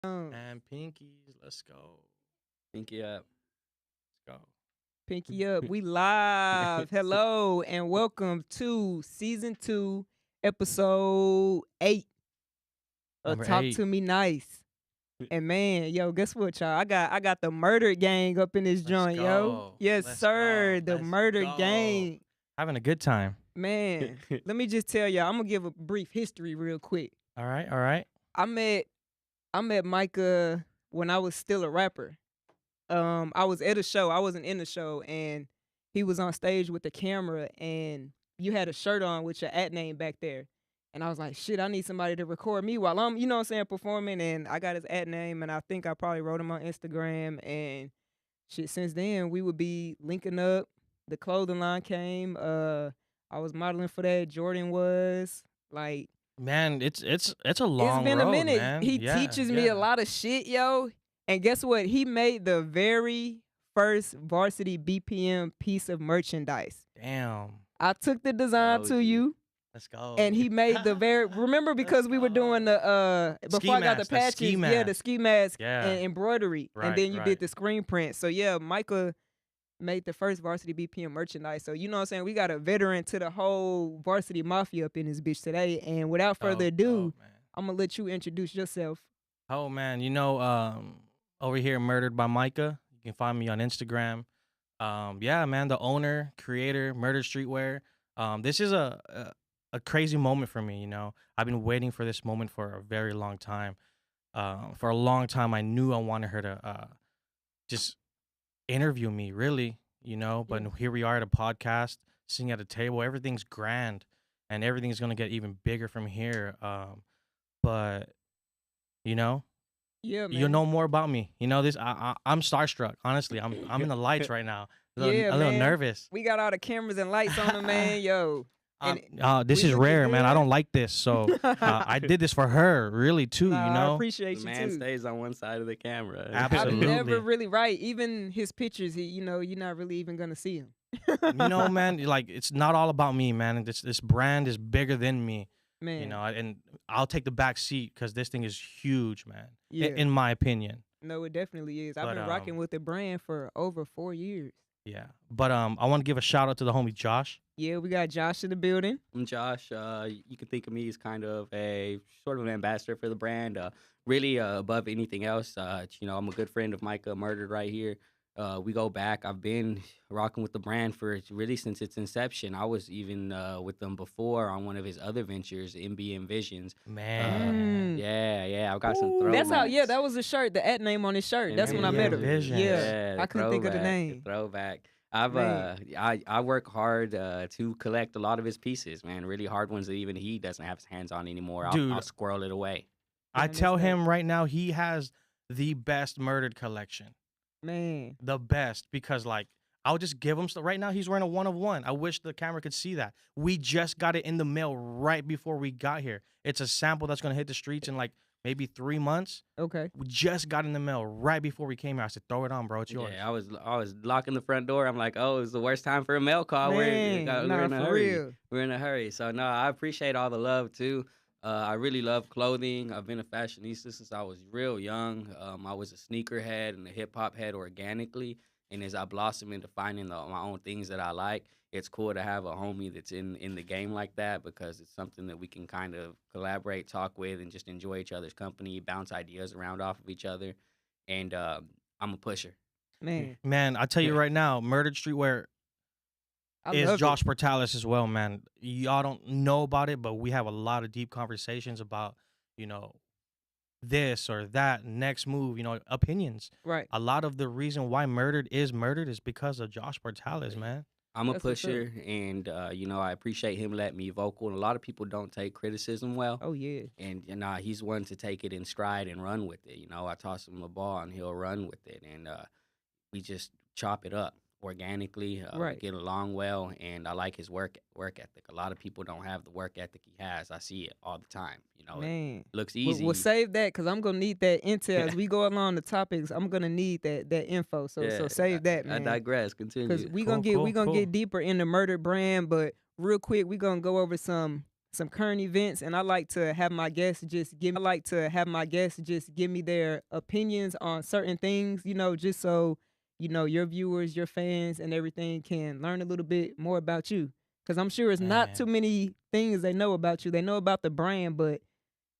And pinkies, let's go. Pinky up. Let's go. Pinky up. We live. Hello and welcome to season 2, episode 8 of Number Talk 8. To Me Nysse. And man, yo, guess what, y'all? I got the murder gang up in this Let's joint, yo. go. Yes, Let's sir. go. The Let's murder go. gang. Having a good time. Man, let me just tell y'all, I'm gonna give a brief history real quick. All right. I met Micah when I was still a rapper. I was at a show. I wasn't in the show, and he was on stage with the camera, and you had a shirt on with your at name back there. And I was like, shit, I need somebody to record me while I'm, performing. And I got his at name, and I think I probably wrote him on Instagram. And shit, since then, we would be linking up. The clothing line came. I was modeling for that. Jordan was like, Man, it's a long it's been road, a minute. man. He Yeah, teaches me a lot of shit, yo. And guess what? He made the very first Varsity BPM piece of merchandise. Damn. I took the design to you, Let's go. and he made the very. Remember, because we were doing the before I got the mask, the patches, ski the ski mask Yeah. and embroidery, and then you Right. did the screen print. So yeah, Micah made the first Varsity BPM merchandise. So you know what I'm saying? We got a veteran to the whole Varsity Mafia up in this bitch today. And without further ado, man. I'm gonna let you introduce yourself. Oh man, over here, Murdered by Micah. You can find me on Instagram. Yeah, man, the owner, creator, Murdered Streetwear. This is a crazy moment for me. You know, I've been waiting for this moment for a very long time. For a long time, I knew I wanted her to just interview me, really. But here we are at a podcast, sitting at a table. Everything's grand, and everything's gonna get even bigger from here. But Yeah, man. you'll know more about me. This. I'm starstruck. Honestly, I'm in the lights right now. A little man. nervous. We got all the cameras and lights on them, man. Yo. This we is looking rare, man. I good. don't like this, so I did this for her, really, too. I appreciate The you man too. stays on one side of the camera. Absolutely. I'm never really right. Even his pictures, you're not really even gonna see him. Man, like it's not all about me, man. This brand is bigger than me. Man. And I'll take the back seat because this thing is huge, man. Yeah. In my opinion. No, it definitely is. I've But, been rocking with the brand for over 4 years. Yeah. But I want to give a shout out to the homie Josh. Yeah, we got Josh in the building. I'm Josh. You can think of me as kind of a sort of an ambassador for the brand. Really above anything else. I'm a good friend of Micah, Murdered right here. We go back. I've been rocking with the brand really since its inception. I was even with them before on one of his other ventures, MBM Visions. Man. Yeah. I've got some Ooh, throwbacks. that's how. Yeah, that was the shirt. The at name on his shirt. That's when I met him. Visions. Yeah, I couldn't think of the throwback, name. Throwback. I work hard to collect a lot of his pieces, man. Really hard ones that even he doesn't have his hands on anymore. Dude. I'll squirrel it away. I Man, tell that's him right now he has the best Murdered collection. Man, The best, because like I'll just give him stuff. Right now he's wearing a 1 of 1. I wish the camera could see that. We just got it in the mail right before we got here. It's a sample that's gonna hit the streets in like maybe 3 months. okay. We just got in the mail right before we came here. I said, throw it on, bro. It's yours. Yeah, I was locking the front door. I'm like, oh, it's the worst time for a mail call. Man, We're in a for hurry. real. We're in a hurry. So no, I appreciate all the love too. I really love clothing. I've been a fashionista since I was real young. I was a sneakerhead and a hip hop head organically. And as I blossom into finding my own things that I like, it's cool to have a homie that's in the game like that, because it's something that we can kind of collaborate, talk with, and just enjoy each other's company, bounce ideas around off of each other. And I'm a pusher. Man, I tell you right now, Murdered Streetwear I is love Josh it. Portalis as well, man. Y'all don't know about it, but we have a lot of deep conversations about, this or that, next move, opinions. Right. A lot of the reason why Murdered is because of Josh Portalis, man. I'm a That's what's up. pusher, and I appreciate him letting me vocal. And a lot of people don't take criticism well. Oh yeah. And he's one to take it in stride and run with it. I toss him a ball and he'll run with it, and we just chop it up organically. Right. We get along well, and I like his work ethic. A lot of people don't have the work ethic he has. I see it all the time. It Man. looks We'll, easy. we'll save that because I'm gonna need that intel as we go along the topics. I'm gonna need that info. So save that, I man. digress. Continue. Because we Cool, gonna cool. get deeper in the Murdered brand, but real quick we gonna go over some some current events, and I like to have my guests just give me their opinions on certain things, just so your viewers, your fans, and everything can learn a little bit more about you. Because I'm sure it's not too Man. many things they know about you. They know about the brand, but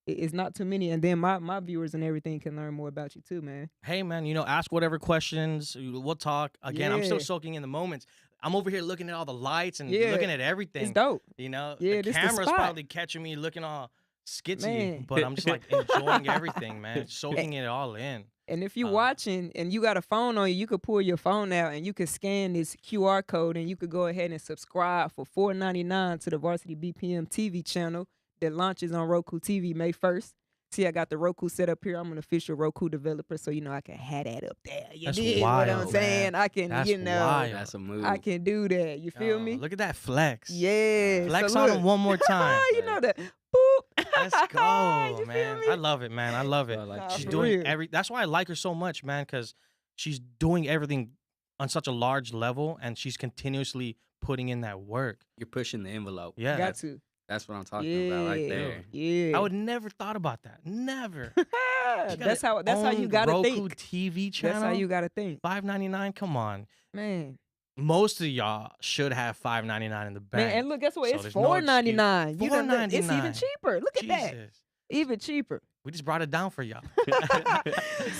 it's not too many. And then my viewers and everything can learn more about you too, man. Hey, man, ask whatever questions. We'll talk. Again, I'm still Yeah. soaking in the moments. I'm over here looking at all the lights and Yeah. looking at It's everything. dope. The Yeah, this the camera's spot. probably catching me looking all skitsy, Man. but I'm just like enjoying everything, man, soaking it all in. And if you're Uh, watching and you got a phone on you, you could pull your phone out and you could scan this QR code and you could go ahead and subscribe for $4.99 to the Varsity BPM TV channel that launches on Roku TV May 1st. See, I got the Roku set up here. I'm an official Roku developer, so I can have that up there. You That's dig what I'm wild, saying? man. I can, That's wild. That's a move. I can do that. You feel me? Look at that flex. Yeah. Flex so on look. him one more time. You know that. Boop. Let's go, You feel man. me? I love it, man. I love it. Bro, like, Nah, She's for doing real. that's why I like her so much, man, because she's doing everything on such a large level and she's continuously putting in that work. you're pushing the envelope. Yeah. Got to. That's what I'm talking about right there. Yeah. I would never thought about that. Never. She got that's her how you own gotta Roku think. TV channel. That's how you gotta think. $5.99. Come on. Man. Most of y'all should have $5.99 in the bank. Man, and look, guess what? So It's there's no excuse. $4.99. You done look- It's even $4.99. cheaper. Look at that. Jesus. Even cheaper. We just brought it down for y'all.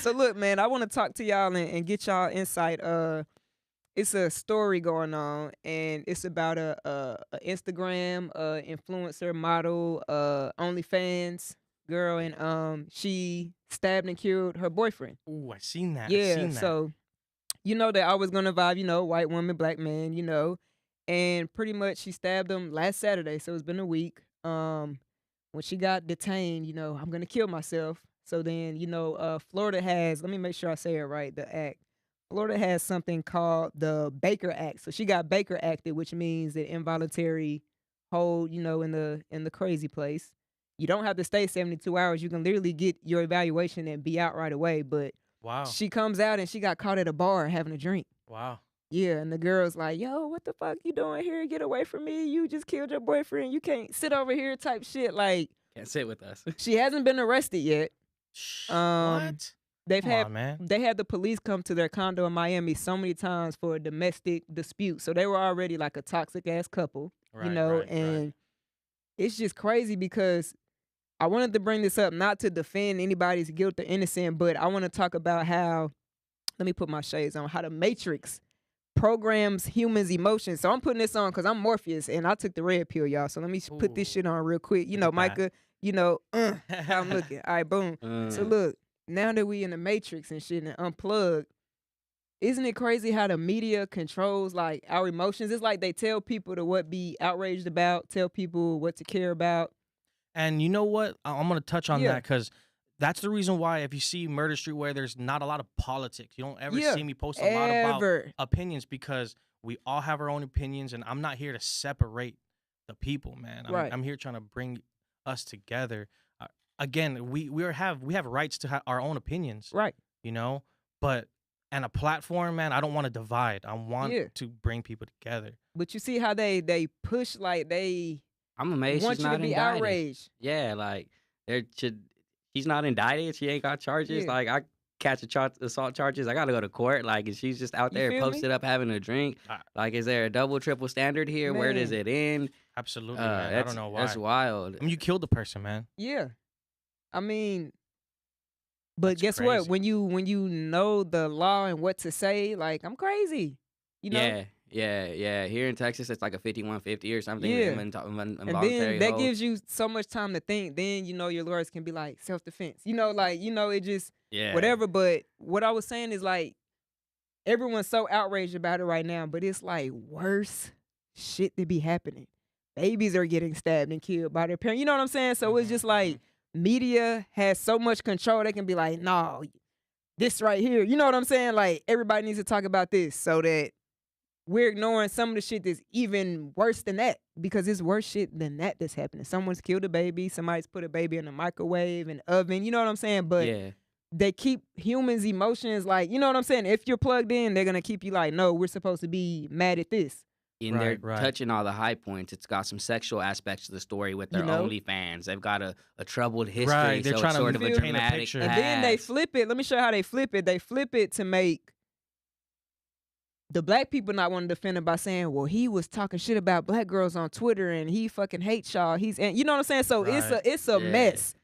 So look, man, I want to talk to y'all and get y'all insight. It's a story going on, and it's about a Instagram influencer model, OnlyFans girl, and she stabbed and killed her boyfriend. Ooh, I seen that. I Yeah, seen that. so they're always gonna vibe, white woman, black man, and pretty much she stabbed him last Saturday, so it's been a week. When she got detained, I'm gonna kill myself. So then, Florida has, let me make sure I say it right, the act. Florida has something called the Baker Act. So she got Baker acted, which means that involuntary hold, in the crazy place. You don't have to stay 72 hours. You can literally get your evaluation and be out right away. But Wow. she comes out and she got caught at a bar having a drink. Wow. Yeah, and the girl's like, yo, what the fuck you doing here? Get away from me. You just killed your boyfriend. You can't sit over here type shit. Like, Can't sit with us. she hasn't been arrested yet. What? They've Come had on, man. they had the police come to their condo in Miami so many times for a domestic dispute. So they were already like a toxic ass couple, Right, and it's just crazy because I wanted to bring this up not to defend anybody's guilt or innocent, but I want to talk about how, let me put my shades on, how the Matrix programs humans' emotions. So I'm putting this on because I'm Morpheus and I took the red pill, y'all. So let me put this Ooh. shit on real quick. Look at Micah, how I'm looking. All right, boom. So look, now that we in the Matrix and shit and unplugged, isn't it crazy how the media controls like our emotions? It's like they tell people to what be outraged about, tell people what to care about. And you know what? I'm going to touch on Yeah. that because that's the reason why if you see Murder Street where there's not a lot of politics, you don't ever Yeah, see me post a lot about Ever. opinions because we all have our own opinions and I'm not here to separate the people, man. Right. I'm here trying to bring us together. Again, we have rights to our own opinions, Right. but and a platform, man, I don't want to divide. I want Yeah. to bring people together. But you see how they push like they I'm amazed want she's you to not be indicted. outraged. Yeah, like she's not indicted. She ain't got charges. Yeah. Like I catch assault charges, I gotta go to court. Like and she's just out You there feel me? posted up having a drink. Like, is there a double, triple standard here? Where does Man. it end? Absolutely, man. I don't know why. That's wild. I mean, you killed the person, man. Yeah. I mean, but That's guess crazy. what? When you know the law and what to say, like I'm crazy. Yeah. Here in Texas, it's like a 5150 or something. Yeah. Involuntary And then that hold. gives you so much time to think. Then your lawyers can be like self-defense. It just yeah. whatever. But what I was saying is like everyone's so outraged about it right now, but it's like worse shit to be happening. Babies are getting stabbed and killed by their parents. You know what I'm saying? So it's just like media has so much control. They can be like, no, this right here. You know what I'm saying? Like everybody needs to talk about this so that we're ignoring some of the shit that's even worse than that because it's worse shit than that that's happening. Someone's killed a baby. Somebody's put a baby in a microwave and oven. You know what I'm saying? But yeah. they keep humans' emotions like, you know what I'm saying? If you're plugged in, they're going to keep you like, no, we're supposed to be mad at this. and they're Right. touching all the high points. It's got some sexual aspects to the story with their OnlyFans. They've got a troubled history, Right, they're so trying it's to sort of a paint a dramatic picture. And then they past. flip it. Let me show you how they flip it. They flip it to make the black people not want to defend him by saying, well, he was talking shit about black girls on Twitter and he fucking hates y'all. And you know what I'm saying? So Right. it's a Yeah. mess.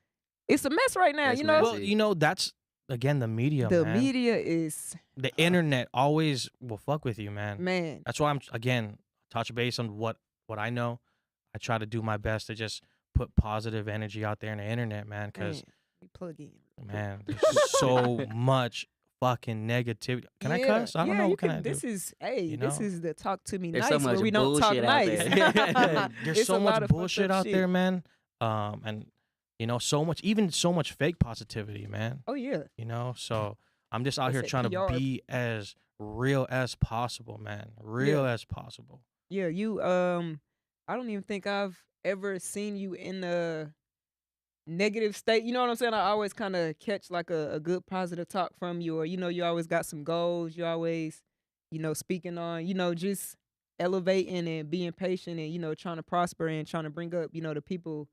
It's a mess right now, It's you know? messy. Well, that's again the media, The man. media is, The internet always will fuck with you, man. man. That's why I'm again touch base on what I know. I try to do my best to just put positive energy out there in the internet, man, because Man, we plug in. man, there's so much fucking negativity. Can I cuss? I don't know. You What can I do? This is, hey, You this know? is the Talk To Me There's Nice so where much we don't talk bullshit out nice. there. There's It's so a lot much of fucked bullshit up out shit. there, man. And you know, so much fake positivity, man. Oh, yeah. You know, so I'm just out That's here that trying to PR. be as real as possible, man. Real as possible. Yeah, you, I don't even think I've ever seen you in a negative state. You know what I'm saying? I always kind of catch like a good positive talk from you, or, you know, you always got some goals. You always, you know, speaking on, you know, just elevating and being patient and, you know, trying to prosper and trying to bring up, you know, the people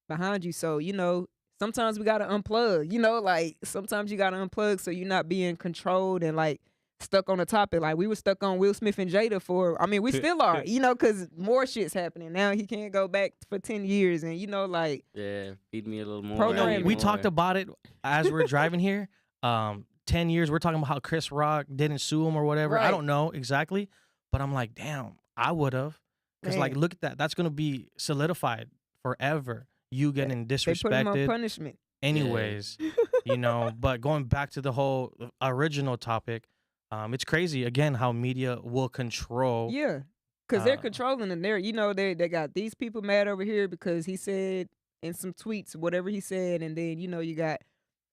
behind you. So, you know, sometimes we got to unplug, you know, like sometimes you got to unplug so you're not being controlled and like stuck on the topic. Like we were stuck on Will Smith and Jada we still are, you know, because more shit's happening. Now he can't go back for 10 years and, you know, like. Yeah, feed me a little more. Program. You know, Right. we talked about it as we're driving here. 10 years, we're talking about how Chris Rock didn't sue him or whatever. I Right. don't know exactly, but I'm like, damn, I would have. Because, like, Man. look at that. That's going to be solidified forever. You getting They put him on disrespected. punishment. Anyways, you know, but going back to the whole original topic, it's crazy, again, how media will control. Yeah. Because they're Uh, controlling and they're, you know, they got these people mad over here because he said in some tweets whatever he said, and then, you know, you got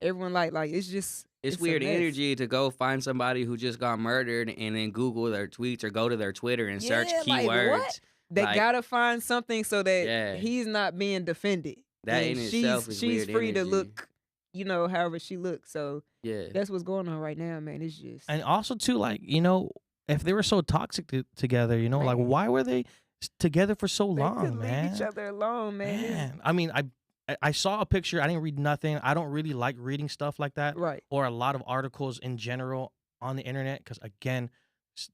everyone like it's just It's a weird mess. energy to go find somebody who just got murdered and then Google their tweets or go to their Twitter and search Yeah, like, keywords. what? They Like, gotta find something so that Yeah. he's not being defended. That And in itself is she's weird free to energy. look, you know, however she looks. So Yeah. that's what's going on right now, man. It's just And also, too, like, you know, if they were so toxic together, you know, like, Man. why were they together for so they long, could man? leave each other alone, man. It's- Man, I mean, I saw a picture. I didn't read nothing. I don't really like reading stuff like that, Right. or a lot of articles in general on the internet. Because again,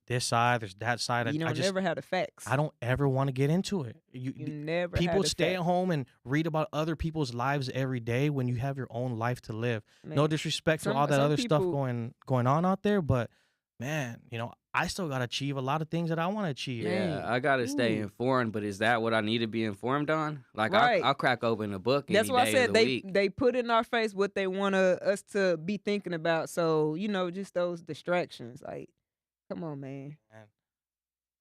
this side, there's that side. You don't never have the facts. I don't ever want to get into it. You never People had the stay at facts. home and read about other people's lives every day when you have your own life to live. No Man. disrespect to Some- all that some other stuff people- going on out there, but man, you know, I still gotta achieve a lot of things that I want to achieve. Yeah, Man. I gotta stay Ooh. informed, but is that what I need to be informed on? Like, Right. I'll crack open a book That's any why I day said of the they week. they put in our face what they want us to be thinking about. So, you know, just those distractions. Like, come on, man.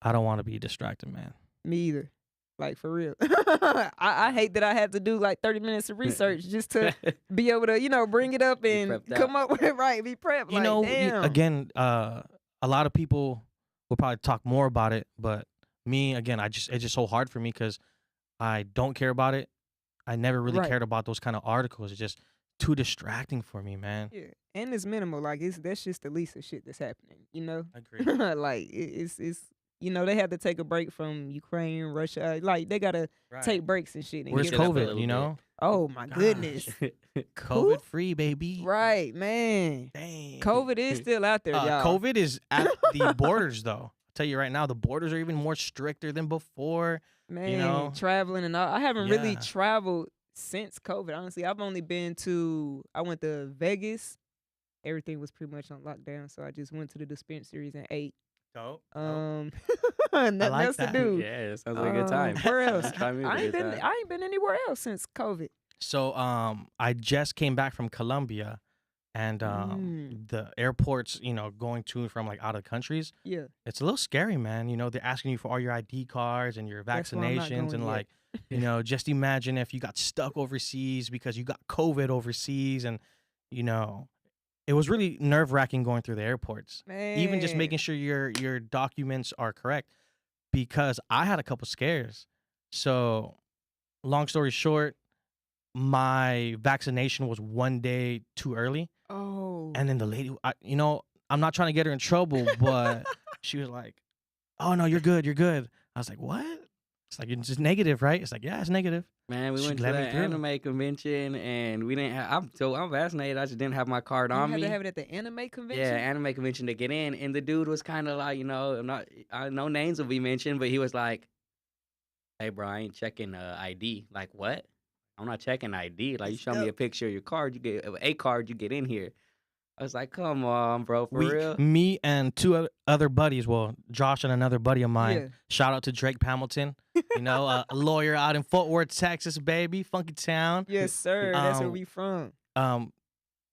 I don't want to be distracted, man. Me either. Like, for real. I hate that I had to do like 30 minutes of research just to be able to, you know, bring it up Be and prepped come up with it right. Be prepped. You like, know, damn. again, a lot of people will probably talk more about it, but me, again, it's just so hard for me because I don't care about it. I never really Right. cared about those kind of articles. It's just too distracting for me, man. Yeah. And it's minimal. Like, that's just the least of shit that's happening, you know? Agreed. Like, it's you know, they had to take a break from Ukraine, Russia. Like, they got to take breaks and shit. And Where's give it up a COVID? little You know, Oh, my Gosh. goodness. COVID free, baby. Right, man. Dang. COVID is still out there, y'all. COVID is at the borders, though. I'll tell you right now, the borders are even more stricter than before. Man, know? traveling and all. I haven't really Yeah. traveled since COVID. Honestly, I've only been I went to Vegas. Everything was pretty much on lockdown, so I just went to the dispensaries and ate. Dope. Nothing like else that. to do. Yeah, it sounds like a good time. Where else? Try me with I a ain't good been. time. I ain't been anywhere else since COVID. So I just came back from Colombia, and the airports, you know, going to and from like out of countries, Yeah, it's a little scary, man. You know, they're asking you for all your ID cards and your That's why I'm not vaccinations, going and yet. like, you know, just imagine if you got stuck overseas because you got COVID overseas, and you know, it was really nerve wracking going through the airports. man. Even just making sure your documents are correct, because I had a couple scares. So, long story short, my vaccination was 1 day too early, Oh, and then the lady, you know, I'm not trying to get her in trouble, but she was like, "Oh no, you're good, you're good." I was like, what? It's like, it's just negative, right? It's like, yeah, it's negative. Man, we She went to let me that through. anime convention and we didn't have. I'm vaccinated. I just didn't have my card You on had me. to have it at the anime convention. Yeah, anime convention to get in, and the dude was kind of like, no names will be mentioned, but he was like, "Hey, bro, I ain't checking ID." Like, what? I'm not checking ID. Like, you Let's show me go. a picture of your card, you get a card, you get in here. I was like, come on, bro, for real. Me and two other buddies, well, Josh and another buddy of mine. Yeah. Shout out to Drake Hamilton, you know, a lawyer out in Fort Worth, Texas, baby, funky town. Yes, sir. That's where Um, we from.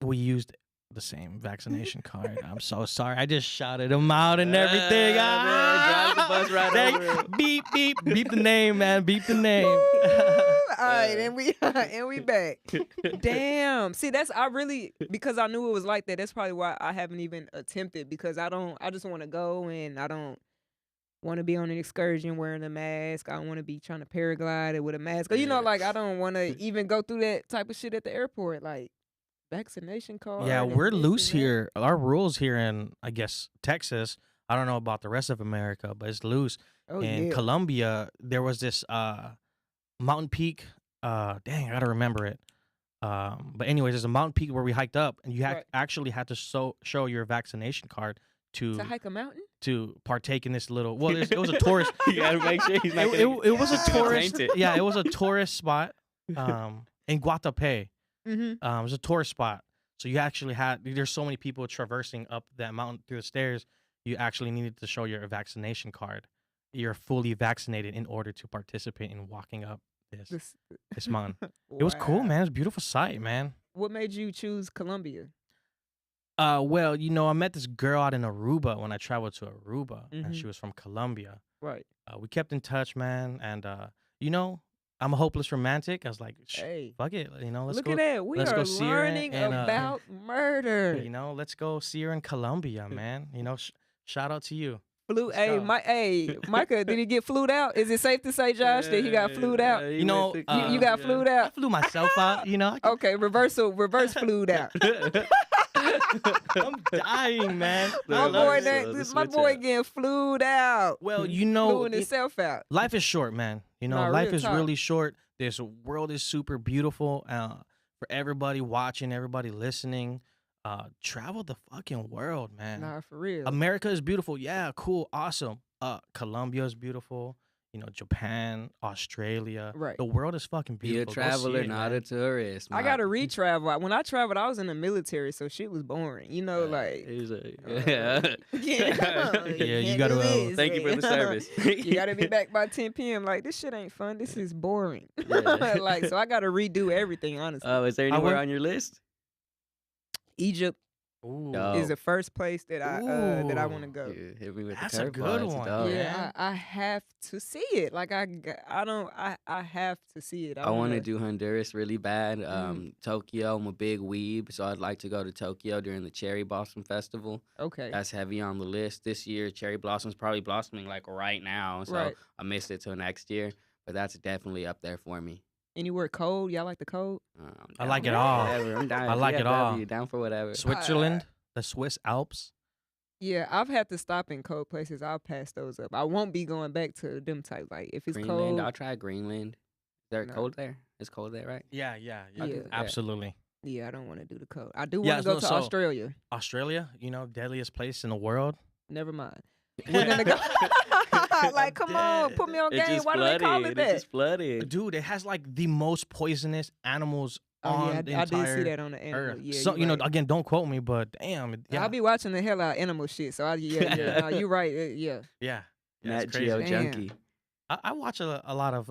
We used the same vaccination card. I'm so sorry. I just shouted him out and everything. Man, drive the bus right Dang, over it. beep, beep, beep the name, man. Beep the name. All right, and we back. Damn. See, because I knew it was like that. That's probably why I haven't even attempted, because I just want to go, and I don't want to be on an excursion wearing a mask. I don't want to be trying to paraglide it with a mask. Cause Yeah. like, I don't want to even go through that type of shit at the airport. Like, vaccination card. Yeah, and we're this loose and that. here. Our rules here in, I guess, Texas. I don't know about the rest of America, but it's loose. Oh, In yeah. Colombia, there was this mountain peak. Dang, I gotta remember it. But anyways, there's a mountain peak where we hiked up, and you Right. actually had to show your vaccination card To hike a mountain? to partake in this little. Well, it was a tourist. You gotta make sure he's not It gonna was a he's gonna tourist. taint it. Yeah, it was a tourist spot. In Guatapé. Mm-hmm. It was a tourist spot. So you actually there's so many people traversing up that mountain through the stairs. You actually needed to show your vaccination card. You're fully vaccinated in order to participate in walking up this mountain. It was cool, Wow. man. It was a beautiful sight, man. What made you choose Colombia? Well, I met this girl out in Aruba when I traveled to Aruba, and Mhm. she was from Colombia. Right. We kept in touch, man, and I'm a hopeless romantic. I was like, Hey. fuck it, let's Look go. at that. We let's are go see her learning and, about murder. Let's go see her in Colombia, man. Shout out to you. Flew. Let's Hey, go. Micah, did he get flued out? Is it safe to say, Josh, that he got flued out? He You know, went to You got Colombia. flued I out. flew myself out, Okay, reverse flued out. I'm dying, man. My Look, boy, so the my switch boy up. getting flued out. Well, Fluing himself out. life is short, man. Nah, Life real is talk. really short. This world is super beautiful. For everybody watching, everybody listening, travel the fucking world, man. Nah, for real. America is beautiful. Yeah, cool, awesome. Colombia is beautiful. Japan, Australia. Right. The world is fucking Be a beautiful. Go see traveler, it, not man. a tourist. I gotta re-travel. When I traveled, I was in the military, so shit was boring. Like, He's yeah, Yeah, you can't gotta, do this. Thank you for the service. You gotta be back by 10 p.m. Like, this shit ain't fun. This is boring. Yeah. Like, so I gotta redo everything, honestly. Is there I anywhere went- on your list? Egypt Ooh. No. is the first place that I want to Ooh. go. Yeah, hit me with That's the a good curveballs, one. dog. Yeah. Yeah, I have to see it. Like, I have to see it. I want wanna- to do Honduras really bad. Tokyo, I'm a big weeb, so I'd like to go to Tokyo during the Cherry Blossom Festival. Okay. That's heavy on the list this year. Cherry Blossom's probably blossoming like right now, so Right. I missed it till next year. But that's definitely up there for me. Anywhere cold? Y'all like the cold? I'm I down like for it all. whatever. I'm down. I like it all. VFW, down for whatever. Switzerland, the Swiss Alps. Yeah, I've had to stop in cold places. I'll pass those up. I won't be going back to them type. Like, if it's Greenland, cold, I'll try Greenland. Is there No. cold there? It's cold there, right? Yeah, Yeah. absolutely. yeah, I don't want to do the cold. I do Yeah, want to go to so- Australia. Australia, deadliest place in the world. Never mind. We're gonna go. Like, come on, put me on It's game. just Why do they call flooded. it that? It's just flooded. Dude, it has like the most poisonous animals Oh on yeah, the I did entire see that on the animal. earth. Yeah, So, you right. again, don't quote me, but damn, yeah, I'll be watching the hell out of animal shit. So yeah. No, you're right. Yeah. yeah. Nat it's crazy. Geo Damn. junkie. I watch a lot of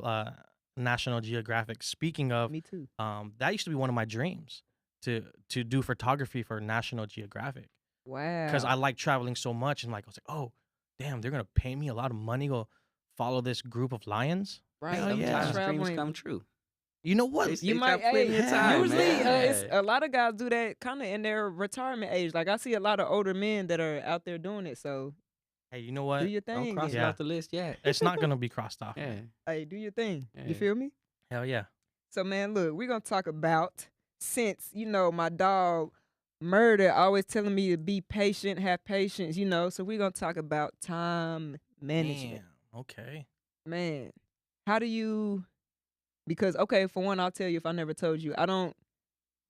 National Geographic. Speaking of, Me too. that used to be one of my dreams to do photography for National Geographic Wow. because I like traveling so much, and I was like, oh, damn, they're gonna pay me a lot of money to go follow this group of lions. right. hell yeah. Sometimes dreams Traveling. come true. You know what? They You got might. plenty of Hey, time, usually, man. it's a lot of guys do that kind of in their retirement age. Like, I see a lot of older men that are out there doing it. So Hey, you know what? do your Don't thing. cross then. it Yeah. off the list yet. It's not gonna be crossed off. Yeah. Hey, do your thing. Yeah. You feel me? Hell yeah. So, man, look, we're going to talk about, since, my dog, Murder, always telling me to be patient, have patience, so we're going to talk about time management. Damn. Okay. Man, how do you? Because okay, for one, I'll tell you if I never told you, I don't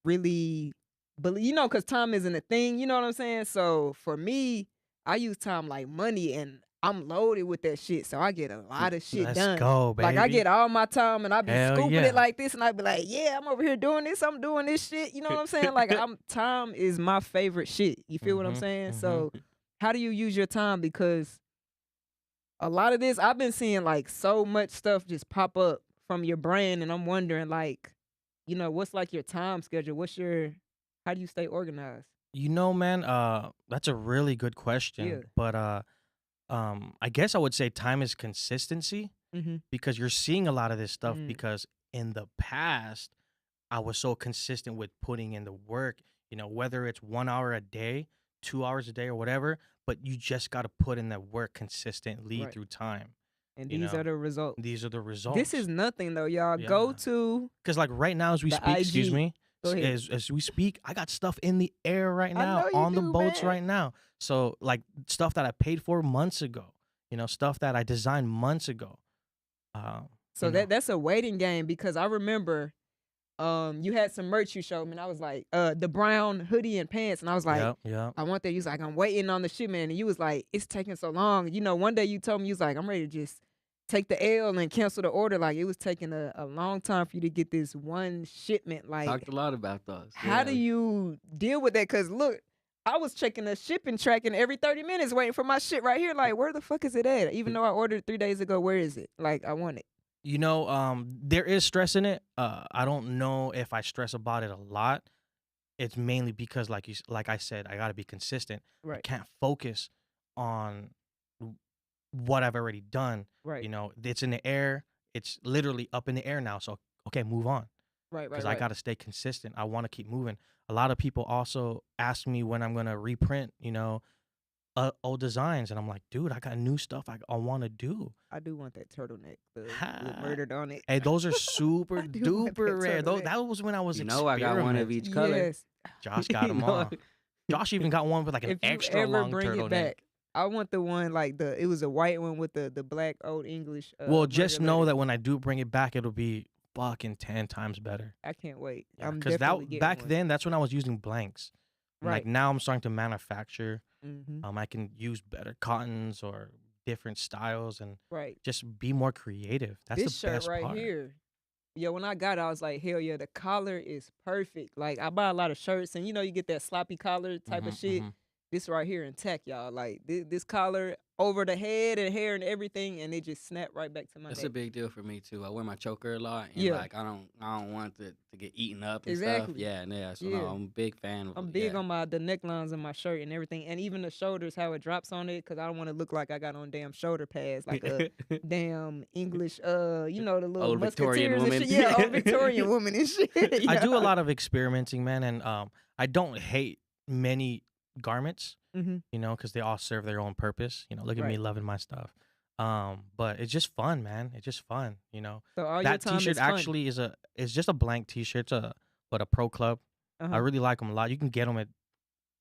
really believe, because time isn't a thing. You know what I'm saying? So for me, I use time like money, and I'm loaded with that shit. So I get a lot of shit Let's done. go, Like I get baby. all my time, and I be Hell scooping it yeah. like this, and I be like, yeah, I'm over here doing this. I'm doing this shit. You know what I'm saying? Like time is my favorite shit. You feel what I'm Mhm, saying? mhm. So how do you use your time? Because a lot of this, I've been seeing like so much stuff just pop up from your brain, and I'm wondering like, what's like your time schedule? How do you stay organized? Man, that's a really good Yeah. question. But I guess I would say time is consistency Mm-hmm. because you're seeing a lot of this stuff Mm. because in the past I was so consistent with putting in the work, whether it's 1 hour a day, 2 hours a day, or whatever, but you just got to put in that work consistently Right. through time. And You these are know, the results. these are the This is results. nothing though, y'all. Go Yeah. to Because, like, right now, as we the speak, excuse IG. me, Go ahead. as we speak, I got stuff in the air right I now, know you on the do, boats man. right now. So, like, stuff that I paid for months ago, stuff that I designed months ago. Um, So you know, that's a waiting game because I remember you had some merch you showed me, and I was like, the brown hoodie and pants, and I was like, yep, yep. I want that. You was like, I'm waiting on the shipment, and you was like, it's taking so long. One day you told me you was like, I'm ready to just take the L and cancel the order. Like it was taking a long time for you to get this one shipment. Like, Talked a lot about those. how do Yeah. you deal with that? Cause look, I was checking the shipping tracking every 30 minutes, waiting for my shit right here. Like, where the fuck is it at? Even though I ordered 3 days ago, where is it? Like, I want it. There is stress in it. I don't know if I stress about it a lot. It's mainly because, like I said, I got to be consistent. I Right, can't focus on w- what I've already done. right, It's in the air. It's literally up in the air now. So, okay, move on. right, right, Because I right. got to stay consistent. I want to keep moving. A lot of people also ask me when I'm going to reprint, old designs. And I'm like, dude, I got new stuff I want to do. I do want that turtleneck with Ha. murdered on it. Hey, those are super I do want that duper rare. turtleneck. That was when I was I got one of experimenting. each color. Yes. Josh got You them know, all. Josh even got one with like an If you extra ever long bring it turtleneck. back, I want the one like it was a white one with the black old English. Well, murder just know letters. that when I do bring it back, it'll be fucking 10 times better. I can't wait. Yeah, I'm because definitely that getting back one. then, that's when I was using blanks. And like Right. now, I'm starting to manufacture. Mm-hmm. I can use better cottons or different styles and Right. just be more creative. That's This the shirt best right part. here. Yeah, when I got it, I was like, hell yeah, the collar is perfect. Like I buy a lot of shirts, and you get that sloppy collar type of shit. This right here intact, y'all. Like this collar over the head and hair and everything, and it just snapped right back to my that's neck. a big deal for me too. I wear my choker a lot, and Yeah. like I don't want it to get eaten up and stuff. Exactly. Yeah, yeah. So Yeah. no, I'm a big fan of I'm it. big Yeah. on the necklines in my shirt and everything, and even the shoulders, how it drops on it, because I don't want to look like I got on damn shoulder pads, like a damn English, the little Old Victorian musketeers and woman. shit. Yeah, old Victorian woman and shit. I do a Yeah. lot of experimenting, man, and I don't hate many garments, Mm-hmm. because they all serve their own purpose. Look at me Right. loving my stuff. But it's just fun, man. It's just fun. So all your That time T-shirt is fun. actually is just a blank T-shirt, but a pro club. I Uh-huh. really like them a lot. You can get them Yeah, this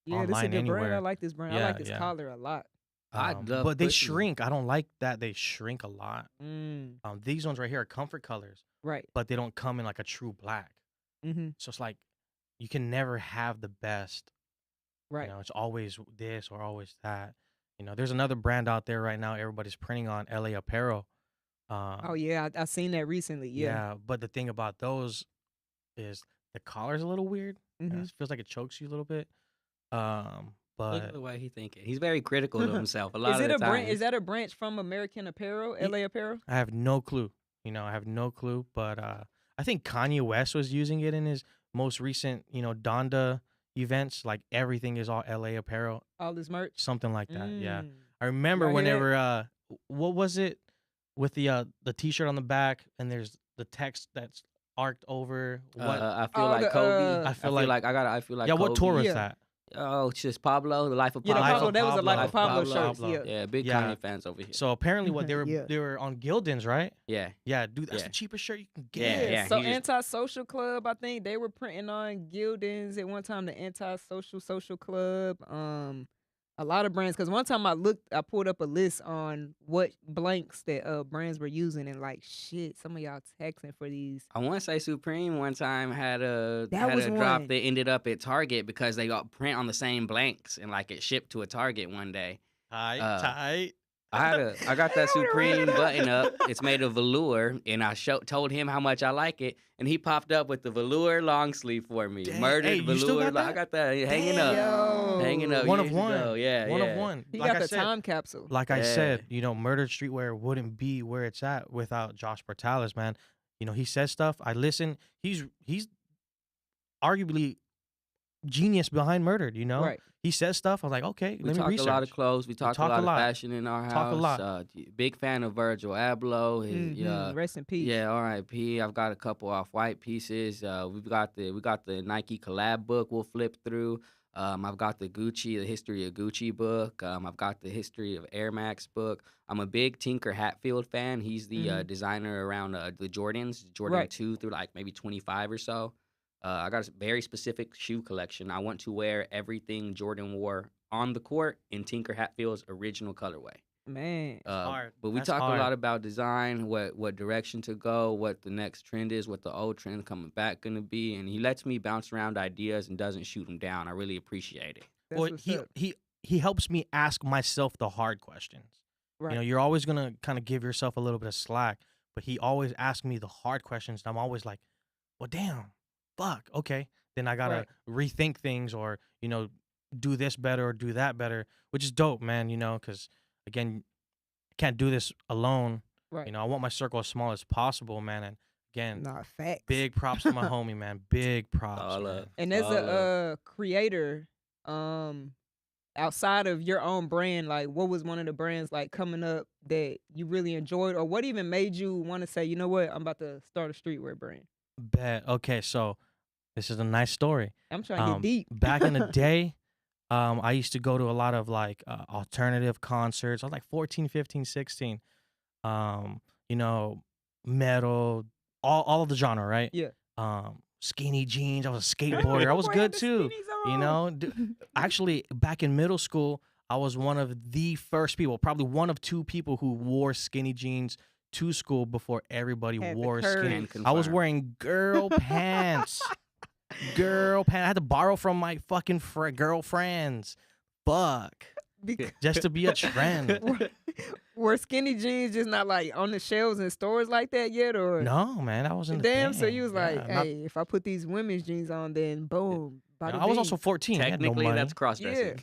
is a online good brand. I anywhere. like this brand. I Yeah, like this yeah. collar a lot. I love But they pushing 'em. shrink. I don't like that they shrink a lot. Mm. These ones right here are comfort colors, Right. but they don't come in like a true black. Mm-hmm. So it's like you can never have the best. Right. It's always this or always that. There's another brand out there right now everybody's printing on, LA Apparel. Oh yeah, I seen that recently. Yeah. Yeah, but the thing about those is the collar's a little weird. Mm-hmm. It feels like it chokes you a little bit. Look at But the way he thinking. He's very critical of himself a lot Is of it the a time. branch? Is that a branch from American Apparel, Ye- LA Apparel? I have no clue. I have no clue. But I think Kanye West was using it in his most recent, Donda events. Like everything is all LA Apparel, All this merch. something like that. Yeah. Mm. I remember Y'all hear that? whenever what was it with the T-shirt on the back and there's the text that's arced over what I feel Oh, like the, Kobe. I feel like I feel like yeah, Kobe. what tour was Yeah. that? Oh, it's just Pablo, the Life of Yeah, the Pablo. Life Pablo. of That was a Life of Pablo. Pablo Pablo. shirts. Pablo. Yeah. Yeah, big Yeah. Kanye fans over here. So apparently what Yeah. they were on Gildan's, right? Yeah. Yeah, dude, that's Yeah. the cheapest shirt you can Yeah, get. yeah. So he just- Antisocial Club, I think they were printing on Gildan's at one time. The Antisocial Social Club. a lot of brands. Because one time I pulled up a list on what blanks that brands were using, and like shit, some of y'all texting for these. I want to say Supreme one time had a That was drop one. that ended up at Target because they got print on the same blanks and like it shipped to a Target one day. Tight. I got that Supreme button up. It's made of velour, and I told him how much I like it, and he popped up with the velour long sleeve for me. Dang. Murdered Hey, you still velour. got I that? got that hanging Damn. up, hanging up. One of years one. ago. Yeah, One yeah. of one. He Like got I the said, time capsule. like I Yeah. said, Murdered Streetwear wouldn't be where it's at without Josh Portales, man. He says stuff. I listen. He's arguably genius behind Murdered. Right. He says stuff. I was like, okay, We let me talk research. a lot of clothes. We talk a talk a lot of lot. fashion in our house. Talk a lot. Big fan of Virgil Abloh. Rest in peace. Yeah, R.I.P. I've got a couple off-white pieces. We got the Nike collab book we'll flip through. I've got the history of Gucci book. I've got the history of Air Max book. I'm a big Tinker Hatfield fan. He's the designer around the Jordans, Jordan Right. 2 through like maybe 25 or so. I got a very specific shoe collection. I want to wear everything Jordan wore on the court in Tinker Hatfield's original colorway. Man. hard. But we That's talk hard. a lot about design, what direction to go, what the next trend is, what the old trend coming back gonna be, and he lets me bounce around ideas and doesn't shoot them down. I really appreciate it. That's Well, what's he up. he helps me ask myself the hard questions. Right. You're always gonna kind of give yourself a little bit of slack, but he always asks me the hard questions. And I'm always like, well, damn, fuck, okay. Then I gotta rethink things, or do this better or do that better, which is dope, man. Because again, I can't do this alone. Right. I want my circle as small as possible, man. And again, Nah, facts. big props to my homie, man. Big props, All man. up. And as all up. a creator, outside of your own brand, like what was one of the brands like coming up that you really enjoyed, or what even made you want to say, you know what, I'm about to start a streetwear brand? Bet. Okay, so this is a nice story. I'm trying to get deep. Back in the day, I used to go to a lot of like alternative concerts. I was like 14, 15, 16. Metal, all of the genre, right? Yeah. Skinny jeans. I was a skateboarder. I was Boy, good the too. skinnies on. Actually, back in middle school, I was one of the first people, probably one of two people who wore skinny jeans to school before everybody Had the wore courage. skinny. Can I was confirm. wearing girl pants. Girl pants. I had to borrow from my fucking girlfriends. Fuck. Because Just to be a trend. were skinny jeans just not like on the shelves in stores like that yet, or No, man, I wasn't. damn? So you was like, yeah, hey, if I put these women's jeans on, then boom. bada I was bing. also 14. I had no Technically, money. that's cross-dressing.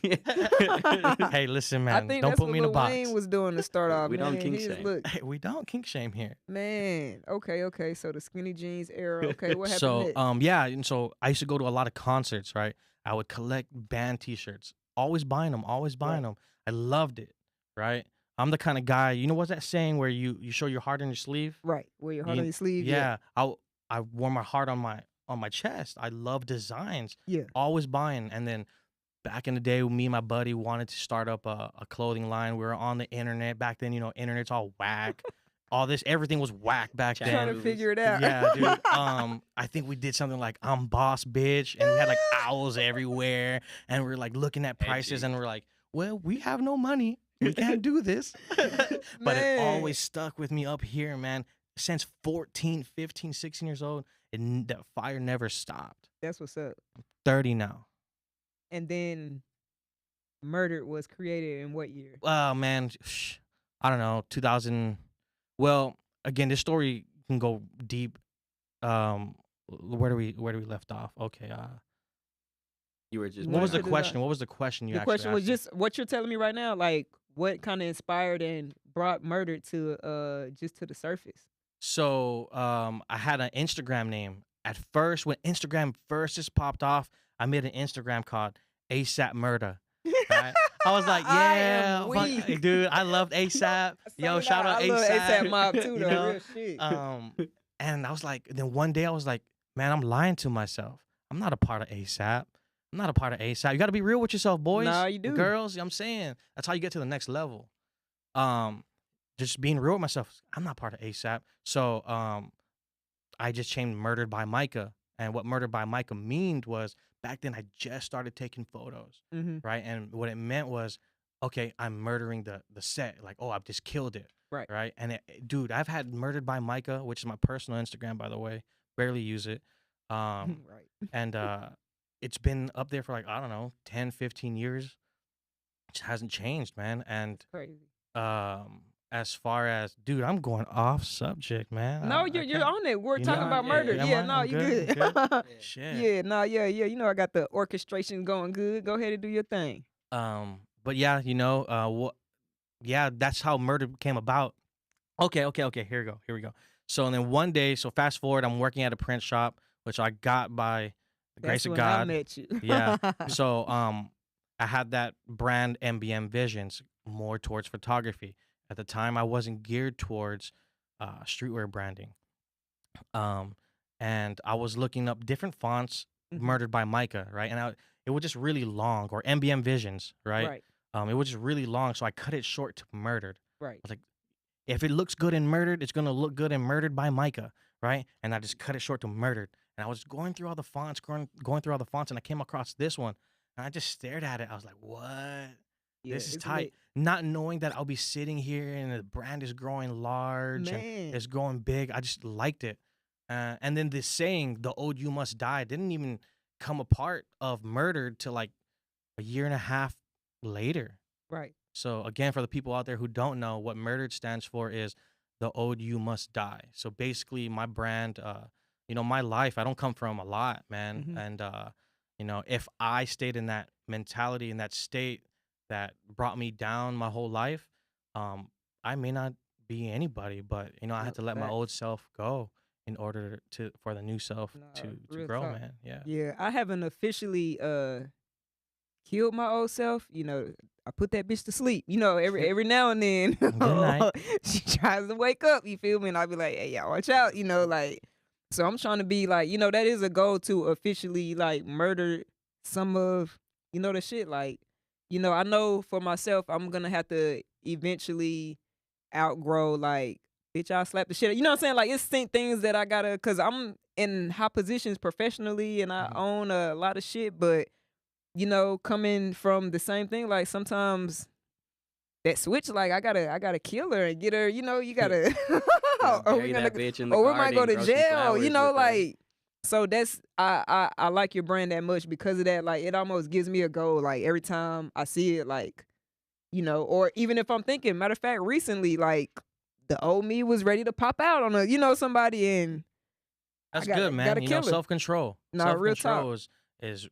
Hey, listen, man. I think don't that's put what me in a Lil box. Wayne was doing to start off. We don't man. kink He just shame. look, Hey, we don't kink shame here. man. Okay. So the skinny jeans era. Okay, what happened So, next? yeah, and so I used to go to a lot of concerts, right? I would collect band T-shirts, always buying them. I loved it, right? I'm the kind of guy. What's that saying where you show your heart on your sleeve? Right, wear your heart you- on your sleeve. Yeah, I wore my heart on my chest. I love designs. Yeah. Always buying. And then back in the day, me and my buddy wanted to start up a clothing line. We were on the internet back then. Internet's all whack. Everything was whack back Trying Trying then. to figure it out. Yeah, dude. I think we did something like I'm boss bitch, and we had like owls everywhere, and we're like looking at prices, Edgy. and we're like, well, we have no money. We can't do this. But it Man. always stuck with me up here, man. Since 14, 15, 16 years old, that fire never stopped. That's what's up. 30 now. And then Murdered was created in what year? Oh, man. I don't know. 2000. Well, again, this story can go deep. Where do we left off? Okay. You were just. What was the to do question? that. What was the question you The actually question was asked me? just what you're telling me right now. Like, what kind of inspired and brought Murdered to just to the surface? So I had an Instagram name. At first, when Instagram first just popped off, I made an Instagram called ASAP Murder. Right? I was like, I yeah, am fuck- weak. dude, I loved ASAP. Yo, shout out I love ASAP. ASAP Mob too, you though. know? Real shit. And I was like, then one day I was like, man, I'm lying to myself. I'm not a part of ASAP. I'm not a part of ASAP. You got to be real with yourself, boys. Nah, you do. Girls, you know what I'm saying. That's how you get to the next level. Just being real with myself. I'm not part of ASAP. So I just changed Murdered by Micah. And what Murdered by Micah meant was back then I just started taking photos, Mm-hmm. right? And what it meant was, okay, I'm murdering the set. Like, oh, I've just killed it, Right. right? And dude, I've had Murdered by Micah, which is my personal Instagram, by the way. Barely use it. Right. And it's been up there for like, I don't know, 10, 15 years. It hasn't changed, man. And Crazy. as far as, dude, I'm going off subject, man. No, I you're can't. on it. We're You talking know, about yeah, murder. yeah. Yeah, Am I? no, I'm you good. good. I'm good. Yeah. Shit. Yeah, no, yeah. You know, I got the orchestration going good. Go ahead and do your thing. But yeah, you know, what? Yeah, that's how murder came about. Okay. Here we go. So and then one day, so fast forward, I'm working at a print shop, which I got by the grace That's of when I God. met you. Yeah. So I had that brand MBM Visions more towards photography. At the time, I wasn't geared towards streetwear branding. Um, and I was looking up different fonts, Mhm. Murdered by Micah, right? And it was just really long, or MBM Visions, right? Right. It was just really long, so I cut it short to Murdered. Right. Was like, if it looks good in Murdered, it's gonna look good in Murdered by Micah, right? And I just cut it short to Murdered. And I was going through all the fonts, going through all the fonts, and I came across this one, and I just stared at it. I was like, "What? Yeah, This is it's tight." lit. Not knowing that I'll be sitting here and the brand is growing large and Man. it's growing big. I just liked it. And then this saying, "The old you must die," didn't even come a part of Murdered till like a year and a half later. Right. So again, for the people out there who don't know, what Murdered stands for is the old you must die. So basically, my brand, you know, my life, I don't come from a lot, man. Mhm. And you know, if I stayed in that mentality, in that state that brought me down my whole life, I may not be anybody. But you know, I had to let my Facts. old self go in order for the new self Nah, to real grow, talk. man. Yeah. Yeah, I haven't officially killed my old self. You know, I put that bitch to sleep. You know, every now and then Good night. she tries to wake up. You feel me? And I be like, hey, y'all, watch out. You know, like, so I'm trying to be like, you know, that is a goal to officially like murder some of, you know, the shit. Like, you know, I know for myself, I'm gonna have to eventually outgrow like, bitch, I'll slap the shit out. You know what I'm saying? Like, it's things that I gotta, cause I'm in high positions professionally and I Mhm. own a lot of shit, but you know, coming from the same thing, like sometimes that switch, like I gotta kill her and get her, you know, you gotta Yeah, or we bury gonna that bitch in the or we might go garden, to grow some jail, you flowers know, with her. like so that's I like your brand that much because of that. Like it almost gives me a goal, like every time I see it, like, you know, or even if I'm thinking, matter of fact, recently, like the old me was ready to pop out on a, you know, somebody and That's I gotta good, man. You know, kill her. self control. Nah, Self real talk. control is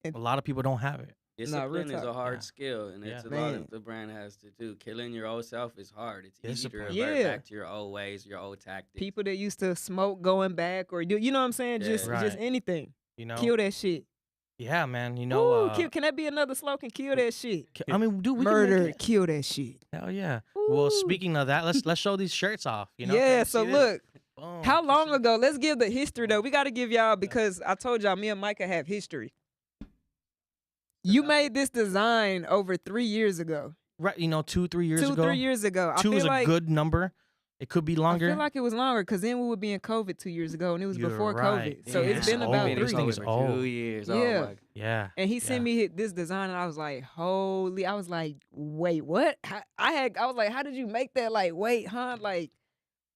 And a lot of people don't have it. nah, real Discipline is a talk. hard Yeah. skill, and it's Yeah. a lot Man. of the brand has to do. Killing your old self is hard. It's easy to Discipline. revert Yeah. back to your old ways, your old tactics. People that used to smoke going back or do, you know what I'm saying? Yeah. Just Right. anything. You know? Kill that shit. Yeah, man. You Ooh, know, can that be another slogan? Kill that shit. I mean, dude, we can Murder, make it. kill that shit. Hell yeah. Well, Ooh. speaking of that, let's show these shirts off. You know? Can Yeah, we so see this? look, Boom. how Can you long see- ago? Let's give the history though. We got to give y'all because I told y'all me and Micah have history. You made this design over 3 years ago. Right, you know, 2-3 years 2, ago. 3 years ago. I 2 feel is a like good number. It could be longer. I feel like it was longer because then we would be in COVID 2 years ago and it was You're before right. COVID. So Yeah. it's been Oh, about this 3. thing is for old. 2 years. Yeah. Oh my. Yeah. And he sent me this design, and I was like, "Holy!" I was like, "Wait, what?" I was like, "How did you make that?" Like, wait, huh? Like,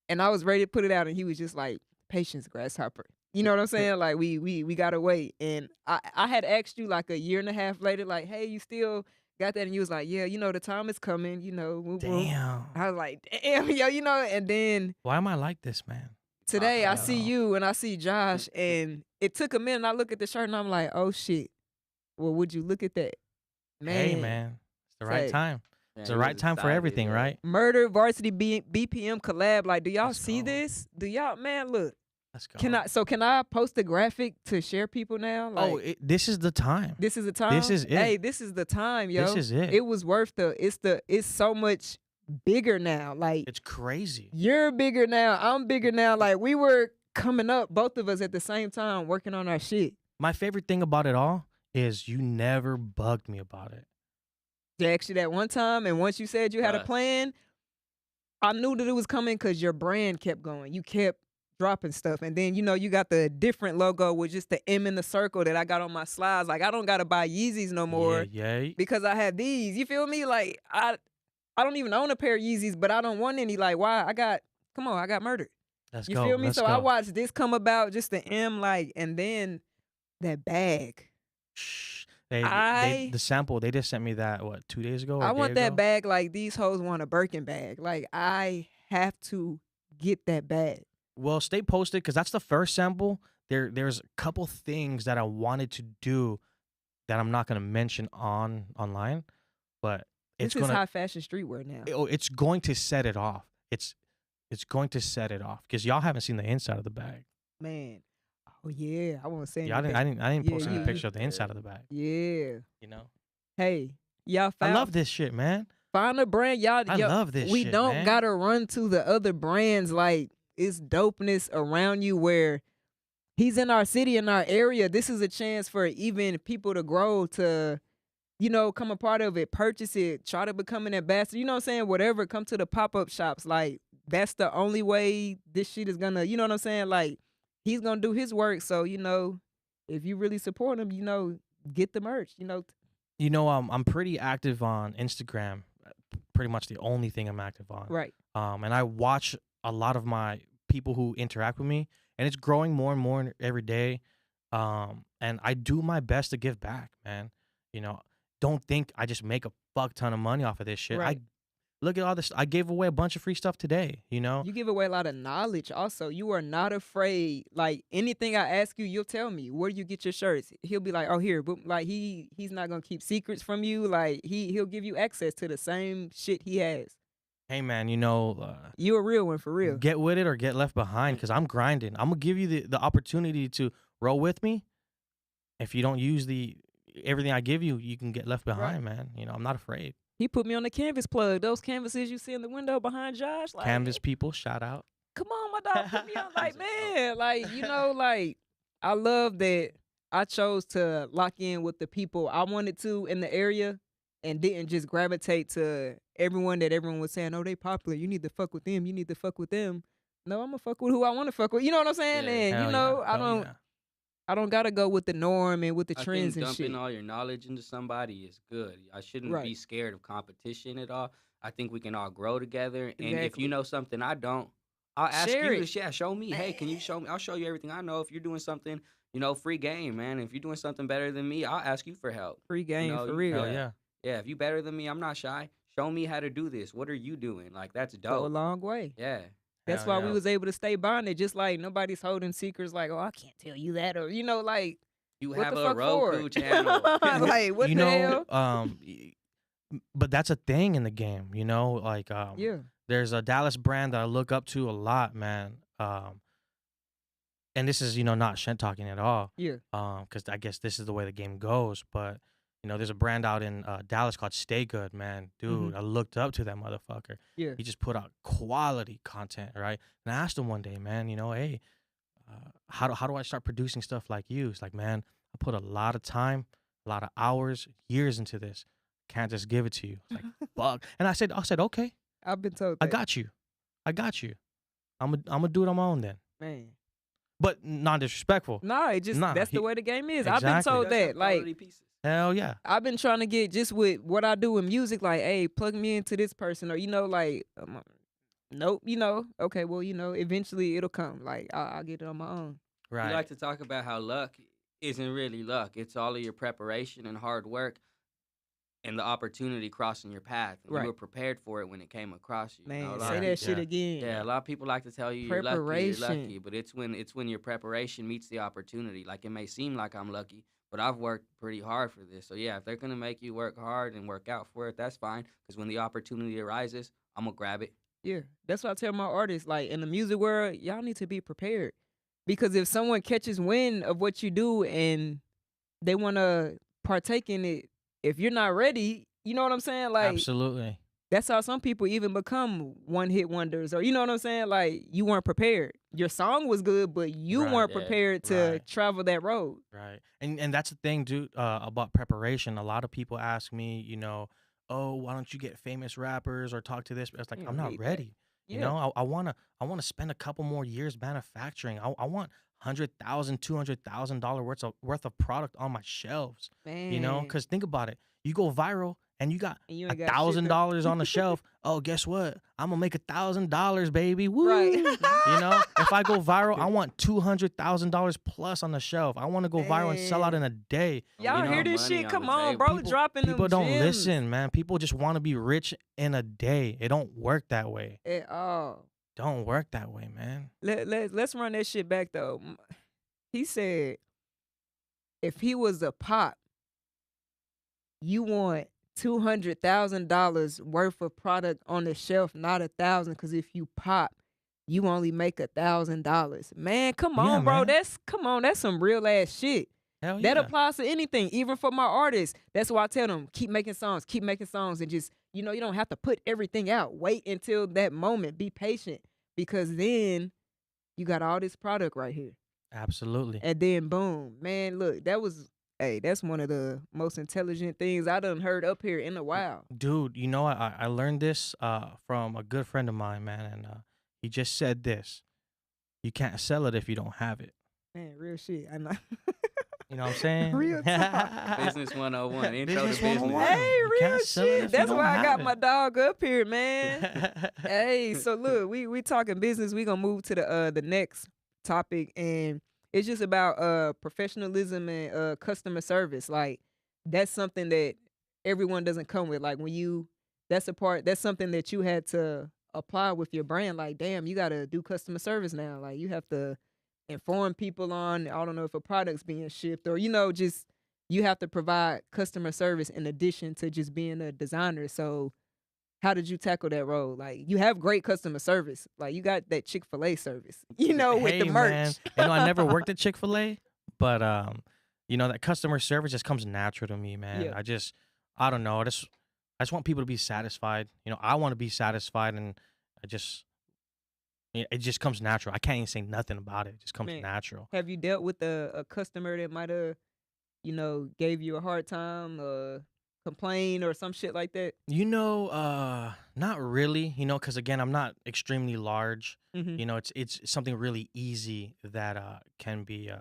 and I was ready to put it out, and he was just like, "Patience, grasshopper." You know what I'm saying? Like, we gotta wait. And I had asked you like a year and a half later, like, "Hey, you still got that?" And you was like, "Yeah, you know, the time is coming." You know, whoop, whoop. Damn. I was like, "Damn, yo," you know. And then Why am I like this, man? today I see Wow. you and I see Josh, and it took a minute. And I look at the shirt, and I'm like, "Oh shit." Well, would you look at that? Hey, man. It's the right Say, time. Man, It's the he right was time for excited, everything, yo. right? Murder Varsity BPM collab. Like, do y'all Let's see go. this? Do y'all, man, look. Let's go. Can I post a graphic to share people now? Like, Oh, this is the time. this is the time. This is it. Hey, this is the time, yo. This is it. It was worth it's so much bigger now. Like, It's crazy. you're bigger now. I'm bigger now. Like, we were coming up, both of us at the same time, working on our shit. My favorite thing about it all is you never bugged me about it. They asked you that one time, and once you said you had a Trust. plan, I knew that it was coming because your brand kept going. You kept dropping stuff. And then, you got the different logo with just the M in the circle that I got on my slides. Like, I don't got to buy Yeezys no more Yeah. because I have these. You feel me? Like, I don't even own a pair of Yeezys, but I don't want any. Like, why? I got murdered. Let's You go. feel me? Let's So I go. watched this come about, just the M, like, and then that bag. Shh. The sample, they just sent me that, what, 2 days ago or I a day want that ago? bag like these hoes want a Birkin bag. Like, I have to get that bag. Well, stay posted because that's the first sample. There's a couple things that I wanted to do that I'm not gonna mention online, but This is high fashion streetwear now. it's going to set it off. It's going to set it off because y'all haven't seen the inside of the bag. Man. Oh yeah, I want to say. Yeah, I didn't post any yeah. picture of the inside of the bag. Yeah. You know, Hey, y'all I love this shit, man. find a brand, y'all. I love this We shit, don't man. gotta run to the other brands. Like, it's dopeness around you where he's in our city, in our area. This is a chance for even people to grow, to, come a part of it, purchase it, try to become an ambassador. You know what I'm saying? Whatever, come to the pop-up shops. Like, that's the only way this shit is gonna, you know what I'm saying? Like, he's gonna do his work. So, if you really support him, get the merch, I'm pretty active on Instagram. Pretty much the only thing I'm active on. Right. And I watch a lot of my people who interact with me, and it's growing more and more every day. And I do my best to give back, man. Don't think I just make a fuck ton of money off of this shit. Right. I look at all this. I gave away a bunch of free stuff today. You give away a lot of knowledge also. You are not afraid. Like, anything I ask you, you'll tell me. Where do you get your shirts? He'll be like, oh, here. But like, he's not gonna keep secrets from you. Like, he'll give you access to the same shit he has. Hey, man, You a real one for real. get with it or get left behind because I'm grinding. I'm gonna give you the opportunity to roll with me. If you don't use everything I give you, you can get left behind, man. I'm not afraid. He put me on the canvas plug. Those canvases you see in the window behind Josh. Like, Canvas people, shout out. come on, my dog, put me on. Like, man, like, like, I love that I chose to lock in with the people I wanted to in the area and didn't just gravitate to everyone that everyone was saying, oh, they popular. You need to fuck with them. You need to fuck with them. No, I'm gonna fuck with who I want to fuck with. You know what I'm saying? Yeah. And Hell yeah. I don't gotta go with the norm and with the I trends think and shit. dumping all your knowledge into somebody is good. I shouldn't Right. be scared of competition at all. I think we can all grow together. And if Exactly. you know something I don't, I'll ask Share you it. to share. Show me. Hey, can you show me? I'll show you everything I know. If you're doing something, free game, man. If you're doing something better than me, I'll ask you for help. Free game for real. Hell yeah. Yeah, if you better than me, I'm not shy. Show me how to do this. What are you doing? Like, that's Go a dope. long way. Yeah. That's Hell why yeah. we was able to stay bonded. Just like nobody's holding secrets. Like, oh, I can't tell you that, or like. You What have the a fuck Roku for? channel. Like, what the hell? But that's a thing in the game, like Yeah. there's a Dallas brand that I look up to a lot, man. And this is, not shit talking at all. Yeah. Because I guess this is the way the game goes. But there's a brand out in Dallas called Stay Good, man. Dude, I looked up to that motherfucker. Yeah. He just put out quality content, right? And I asked him one day, man, hey, how do I start producing stuff like you? It's like, man, I put a lot of time, a lot of hours, years into this. Can't just give it to you. It's like, fuck. And I said, okay, I've been told I that. got you. I'm gonna do it on my own then. Man. But not disrespectful. Nah, that's the way the game is. I've been Exactly. told That's that. Like, quality pieces. Hell yeah. I've been trying to get just with what I do in music, like, hey, plug me into this person, or like, nope, okay, well, eventually it'll come. Like, I'll get it on my own. Right. We like to talk about how luck isn't really luck. It's all of your preparation and hard work and the opportunity crossing your path. And Right. you were prepared for it when it came across you. Man, a lot say of that people- shit again. Yeah, a lot of people like to tell you you're Preparation. lucky, but it's when your preparation meets the opportunity. Like, it may seem like I'm lucky, but I've worked pretty hard for this. So yeah, if they're gonna make you work hard and work out for it, that's fine. Because when the opportunity arises, I'm gonna grab it. Yeah, that's what I tell my artists. Like, in the music world, y'all need to be prepared, because if someone catches wind of what you do and they want to partake in it, if you're not ready, you know what I'm saying? Like, Absolutely. that's how some people even become one-hit wonders, or you know what I'm saying? Like, you weren't prepared. Your song was good, but you Right, weren't yeah, prepared to right. travel that road. Right. And that's the thing, dude, about preparation. A lot of people ask me, oh, why don't you get famous rappers or talk to this? It's like, You I'm don't not need that. ready. You Yeah, know, I wanna spend a couple more years manufacturing. I want $100,000, $200,000 worth of product on my shelves. You know, man. because think about it. You go viral and you got And you a ain't got shit thousand to dollars on the shelf. Oh, guess what? I'm gonna make $1,000, baby. right. Woo! You know, if I go viral, I want $200,000 plus on the shelf. I want to go viral and sell out in Man. a day. Leave You Y'all hear know, some this money shit? on the Come on, bro. table. Dropping them don't gems listen, man. People just want to be rich in a day. It don't work that way. at all. Don't work that way, man. Let's run that shit back though. He said if he was a pop, you want $200,000 worth of product on the shelf, not 1,000. Because if you pop, you only make $1,000. Man, come Yeah, on, bro. man. That's some real ass shit. Hell That yeah. applies to anything, even for my artists. That's why I tell them keep making songs, and just you don't have to put everything out. Wait until that moment. Be patient because then you got all this product right here. Absolutely. And then boom, man, look, that's one of the most intelligent things I done heard up here in a while. Dude, you know, I learned this from a good friend of mine, man, and he just said this. You can't sell it if you don't have it. Man, real shit. I know. You know what I'm saying? Real talk. Business 101. Intro to Business business. 101. Hey, You real can't sell it if shit. you That's don't why I have got it. my dog up here, man. Hey, so look, we talking business. We gonna move to the next topic, and it's just about professionalism and customer service. Like that's something that everyone doesn't come with. Like that's something that you had to apply with your brand. Like, damn, you gotta do customer service now. Like you have to inform people on, I don't know if a product's being shipped or just you have to provide customer service in addition to just being a designer. So how did you tackle that role? Like you have great customer service. Like you got that Chick-fil-A service, with Hey, the man. merch. I never worked at Chick-fil-A, but that customer service just comes natural to me, man. Yeah. I don't know. I just want people to be satisfied. I want to be satisfied, and it just comes natural. I can't even say nothing about it. It just comes Man. natural. Have you dealt with a customer that might have, gave you a hard time, complain or some shit like that? Not really, because again, I'm not extremely large. Mm-hmm. It's something really easy that can be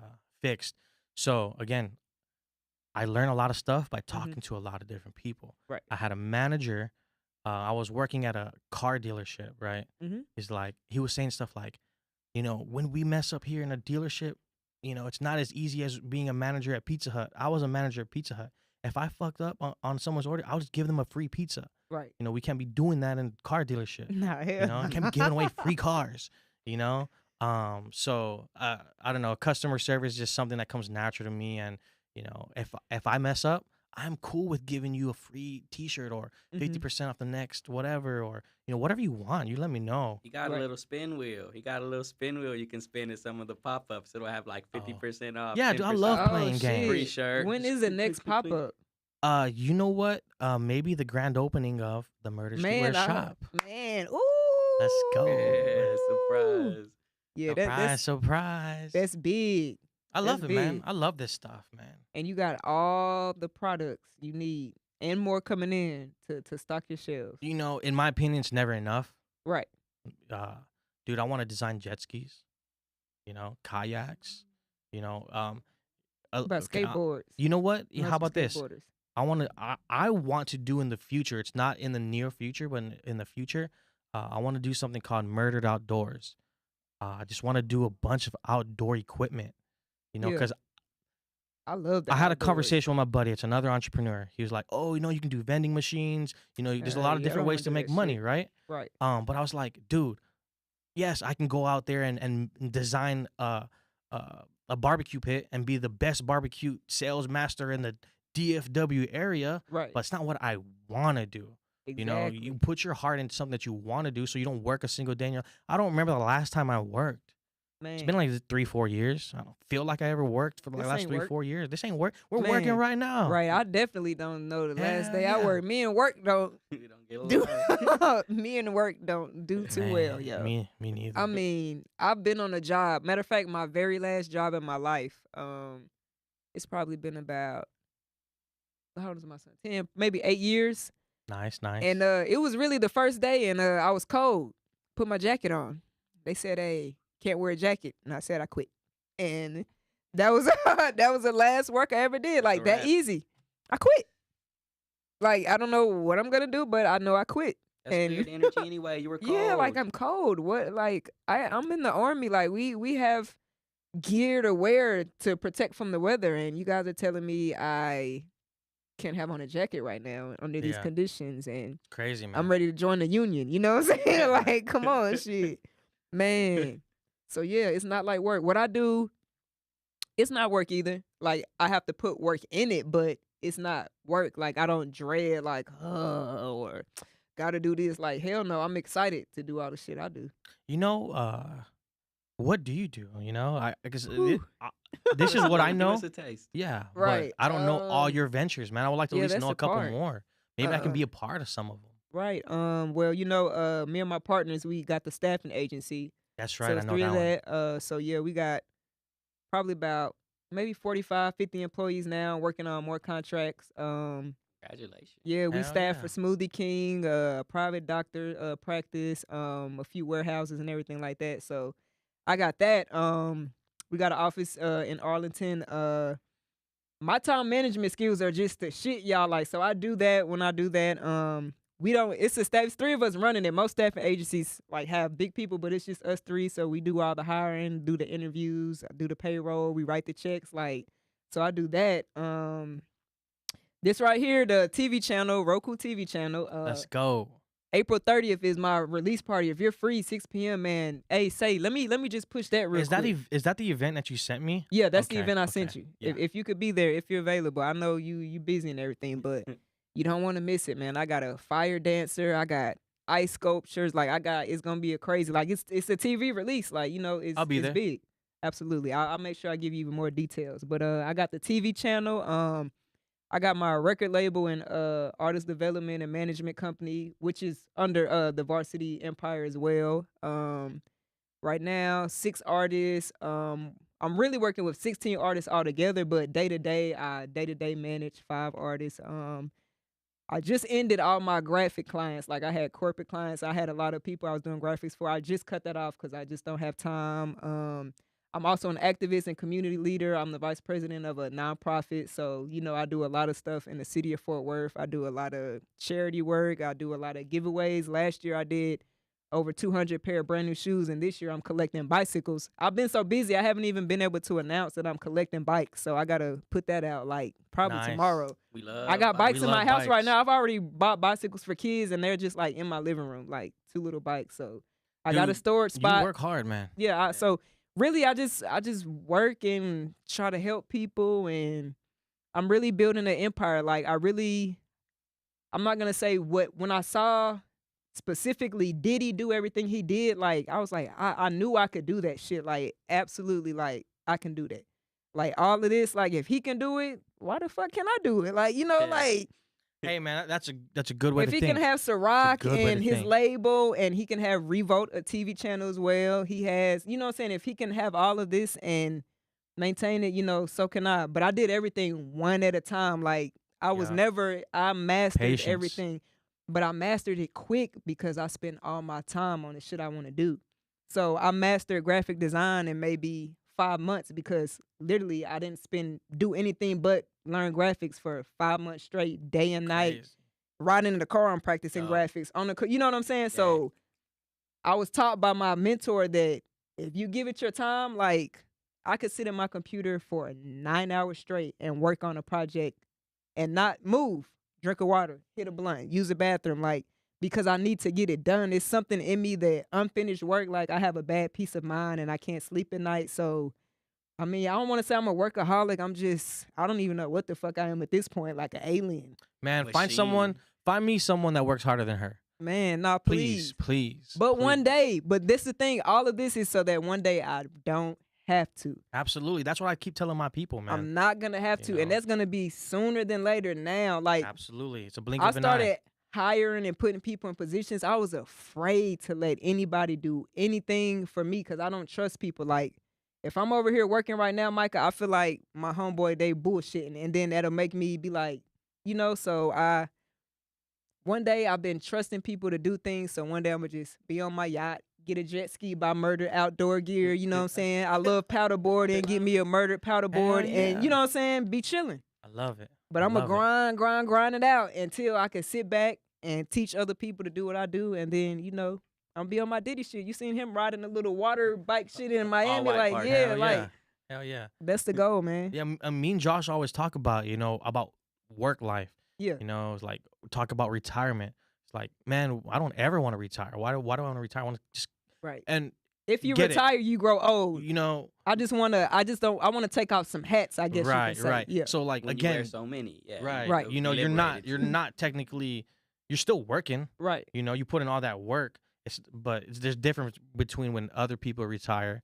fixed. So again, I learn a lot of stuff by talking to a lot of different people. Right. I had a manager. I was working at a car dealership, right? Mm-hmm. He was saying stuff like, when we mess up here in a dealership, it's not as easy as being a manager at Pizza Hut. I was a manager at Pizza Hut. If I fucked up on someone's order, I'll just give them a free pizza. Right. We can't be doing that in a car dealership. Nah, hell. I can't be giving away free cars. So I don't know. Customer service is just something that comes natural to me, and if I mess up, I'm cool with giving you a free T-shirt or 50% off the next whatever, or whatever you want. You let me know. He got Right. a little spin wheel. He got a little spin wheel you can spin at some of the pop-ups. It'll have like 50% off. Yeah, dude, I 10% love off. playing games. Free shirt. When Just is the click, next click, click, click. pop-up? You know what? Maybe the grand opening of the Murder Streetwear shop. Man, ooh. Let's go. Yeah, surprise. Yeah, Surprise. that's big. I love that's it, man. big. I love this stuff, man. And you got all the products you need and more coming in to stock your shelves. In my opinion, it's never enough. Right. Dude, I want to design jet skis, kayaks, About okay, skateboards. you know what? Imagine How about this? skateboarders. I want to do in the future. It's not in the near future, but in the future, I want to do something called Murdered Outdoors. I just want to do a bunch of outdoor equipment, Yeah. because I love that. I had a conversation with my buddy. It's another entrepreneur. He was like, "Oh, you can do vending machines. There's a lot of Yeah, I different don't ways wanna to do make that money, shit. right?" Right. But I was like, dude, yes, I can go out there and design a barbecue pit and be the best barbecue sales master in the DFW area, Right. but it's not what I want to do. Exactly. You put your heart into something that you want to do, so you don't work a single day. I don't remember the last time I worked. Man. It's been like 3-4 years. I don't feel like I ever worked for the This last ain't 3-4 work. years. This ain't work. We're working Man, right now. Right. I definitely don't know the last Hell day I yeah. worked. Me and work don't You don't get do along. me and work don't do too well, Man, yo. Me neither. I mean, I've been on a job. Matter of fact, my very last job in my life, it's probably been about, how old is my son? 10, maybe 8 years. Nice. And it was really the first day, and I was cold. put my jacket on. They said, "Hey, can't wear a jacket," and I said I quit. And that was that was the last work I ever did. That's a Like that wrap. easy. I quit. Like I don't know what I'm gonna do, but I know I quit. That's And weird energy anyway. You were cold. yeah, like I'm cold. What? Like I'm in the army. Like we have gear to wear to protect from the weather, and you guys are telling me I can't have on a jacket right now under these Yeah. conditions, and Crazy, man. I'm ready to join the union. You know what I'm saying? Like, come on, shit, man. So yeah, it's not like work. What I do, it's not work either. Like I have to put work in it, but it's not work. Like I don't dread like, or gotta do this. Like hell no, I'm excited to do all the shit I do. You know, what do you do? You know, I guess Whew. this is what I Give know. us a taste. Yeah, Right, but I don't know all your ventures, man. I would like to at yeah, least that's know a the couple part. more. Maybe I can be a part of some of them. Right. Well, you know, me and my partners, we got the staffing agency. That's So right. I it's know three that of one. that. So yeah, we got probably about maybe 45, 50 employees now working on more contracts. Congratulations. Yeah, we Hell staff yeah. for Smoothie King, private doctor practice, a few warehouses and everything like that. So I got that. We got an office in Arlington. My time management skills are just the shit, y'all. Like, so I do that when I do that. We don't, it's a staff, it's three of us running it. Most staffing agencies like have big people, but it's just us three. So we do all the hiring, do the interviews, do the payroll, we write the checks. Like, so I do that. This right here, the TV channel, Roku TV channel. Let's go. April 30th is my release party. If you're free, 6 p.m., man. Hey, say, let me just push that real Is that quick. is that the event that you sent me? Yeah, that's the Okay, event I okay, sent you. yeah. If you could be there, if you're available, I know you busy and everything, but you don't want to miss it, man. I got a fire dancer, I got ice sculptures, like it's gonna be a crazy, like it's a TV release, like you know, I'll be it's there. big. Absolutely, I'll make sure I give you even more details. But I got the TV channel. I got my record label and artist development and management company, which is under the Varsity Empire as well. Right now, 6 artists. I'm really working with 16 artists altogether, but day to day, I manage 5 artists. I just ended all my graphic clients. Like I had corporate clients. I had a lot of people I was doing graphics for. I just cut that off because I just don't have time. I'm also an activist and community leader. I'm the vice president of a nonprofit. So, you know, I do a lot of stuff in the city of Fort Worth. I do a lot of charity work. I do a lot of giveaways. Last year I did over 200 pair of brand new shoes, and this year I'm collecting bicycles. I've been so busy, I haven't even been able to announce that I'm collecting bikes. So I got to put that out like probably Nice. tomorrow. We love. I got bikes We in my love house right bikes. now. I've already bought bicycles for kids, and they're just like in my living room, like 2 little bikes. So I got a Dude, storage spot. You work hard, man. Yeah. So really, I just work and try to help people, and I'm really building an empire. Like I'm not gonna say when I saw specifically Diddy do everything he did, like I was like, I knew I could do that shit. Like absolutely, like I can do that. Like all of this, like if he can do it, why the fuck can I do it? Like, you know, Yeah. like Hey, man, that's a good way if to he think. can have Ciroc good way to and his think. label, and he can have Revolt, a TV channel as well. He has, you know what I'm saying? If he can have all of this and maintain it, you know, so can I. But I did everything one at a time. Like I was Yeah. I mastered Patience. everything, but I mastered it quick because I spent all my time on the shit I want to do. So I mastered graphic design in maybe 5 months because literally I didn't do anything but learn graphics for 5 months straight, day and night. Crazy. Riding in the car, I'm practicing Yo. graphics on the, you know what I'm saying? So I was taught by my mentor that if you give it your time, like I could sit in my computer for 9 hours straight and work on a project and not move, drink a water, hit a blunt, use a bathroom, like because I need to get it done. It's something in me that unfinished work, like I have a bad peace of mind and I can't sleep at night. So I mean, I don't want to say I'm a workaholic. I don't even know what the fuck I am at this point, like an alien. Man, Machine. find me someone that works harder than her. Man, nah, please. Please. But please. one day, but this is the thing, all of this is so that one day I don't have to. Absolutely. That's what I keep telling my people, man. I'm not gonna have You to, know. and that's gonna be sooner than later now. Like Absolutely. It's a blink I of an eye. started hiring and putting people in positions. I was afraid to let anybody do anything for me because I don't trust people. Like if I'm over here working right now, Micah, I feel like my homeboy, they bullshitting, and then that'll make me be like, you know, so one day I've been trusting people to do things, so one day I'm gonna just be on my yacht, get a jet ski, buy murder outdoor gear. You know what I'm saying? I love paddleboarding. Get me a murdered paddleboard, Hell and you yeah. know what I'm saying? Be chilling. I love it. But I I'm gonna love it. grind it out until I can sit back and teach other people to do what I do, and then I'm be on my Diddy shit. You seen him riding a little water bike shit in Miami? white Like, party. yeah, Hell like yeah. Hell yeah. that's the goal, man. Yeah, me and Josh always talk about, about work life. Yeah. It's like talk about retirement. It's like, man, I don't ever want to retire. Why do I want to retire? I want to just Right. and If you get it. retire, you grow old. I wanna take off some hats, I guess you right, can say. right. Yeah. So like When you again, wear so many, yeah, right. you'll be You're liberated. not technically, you're still working. Right. You put in all that work. There's difference between when other people retire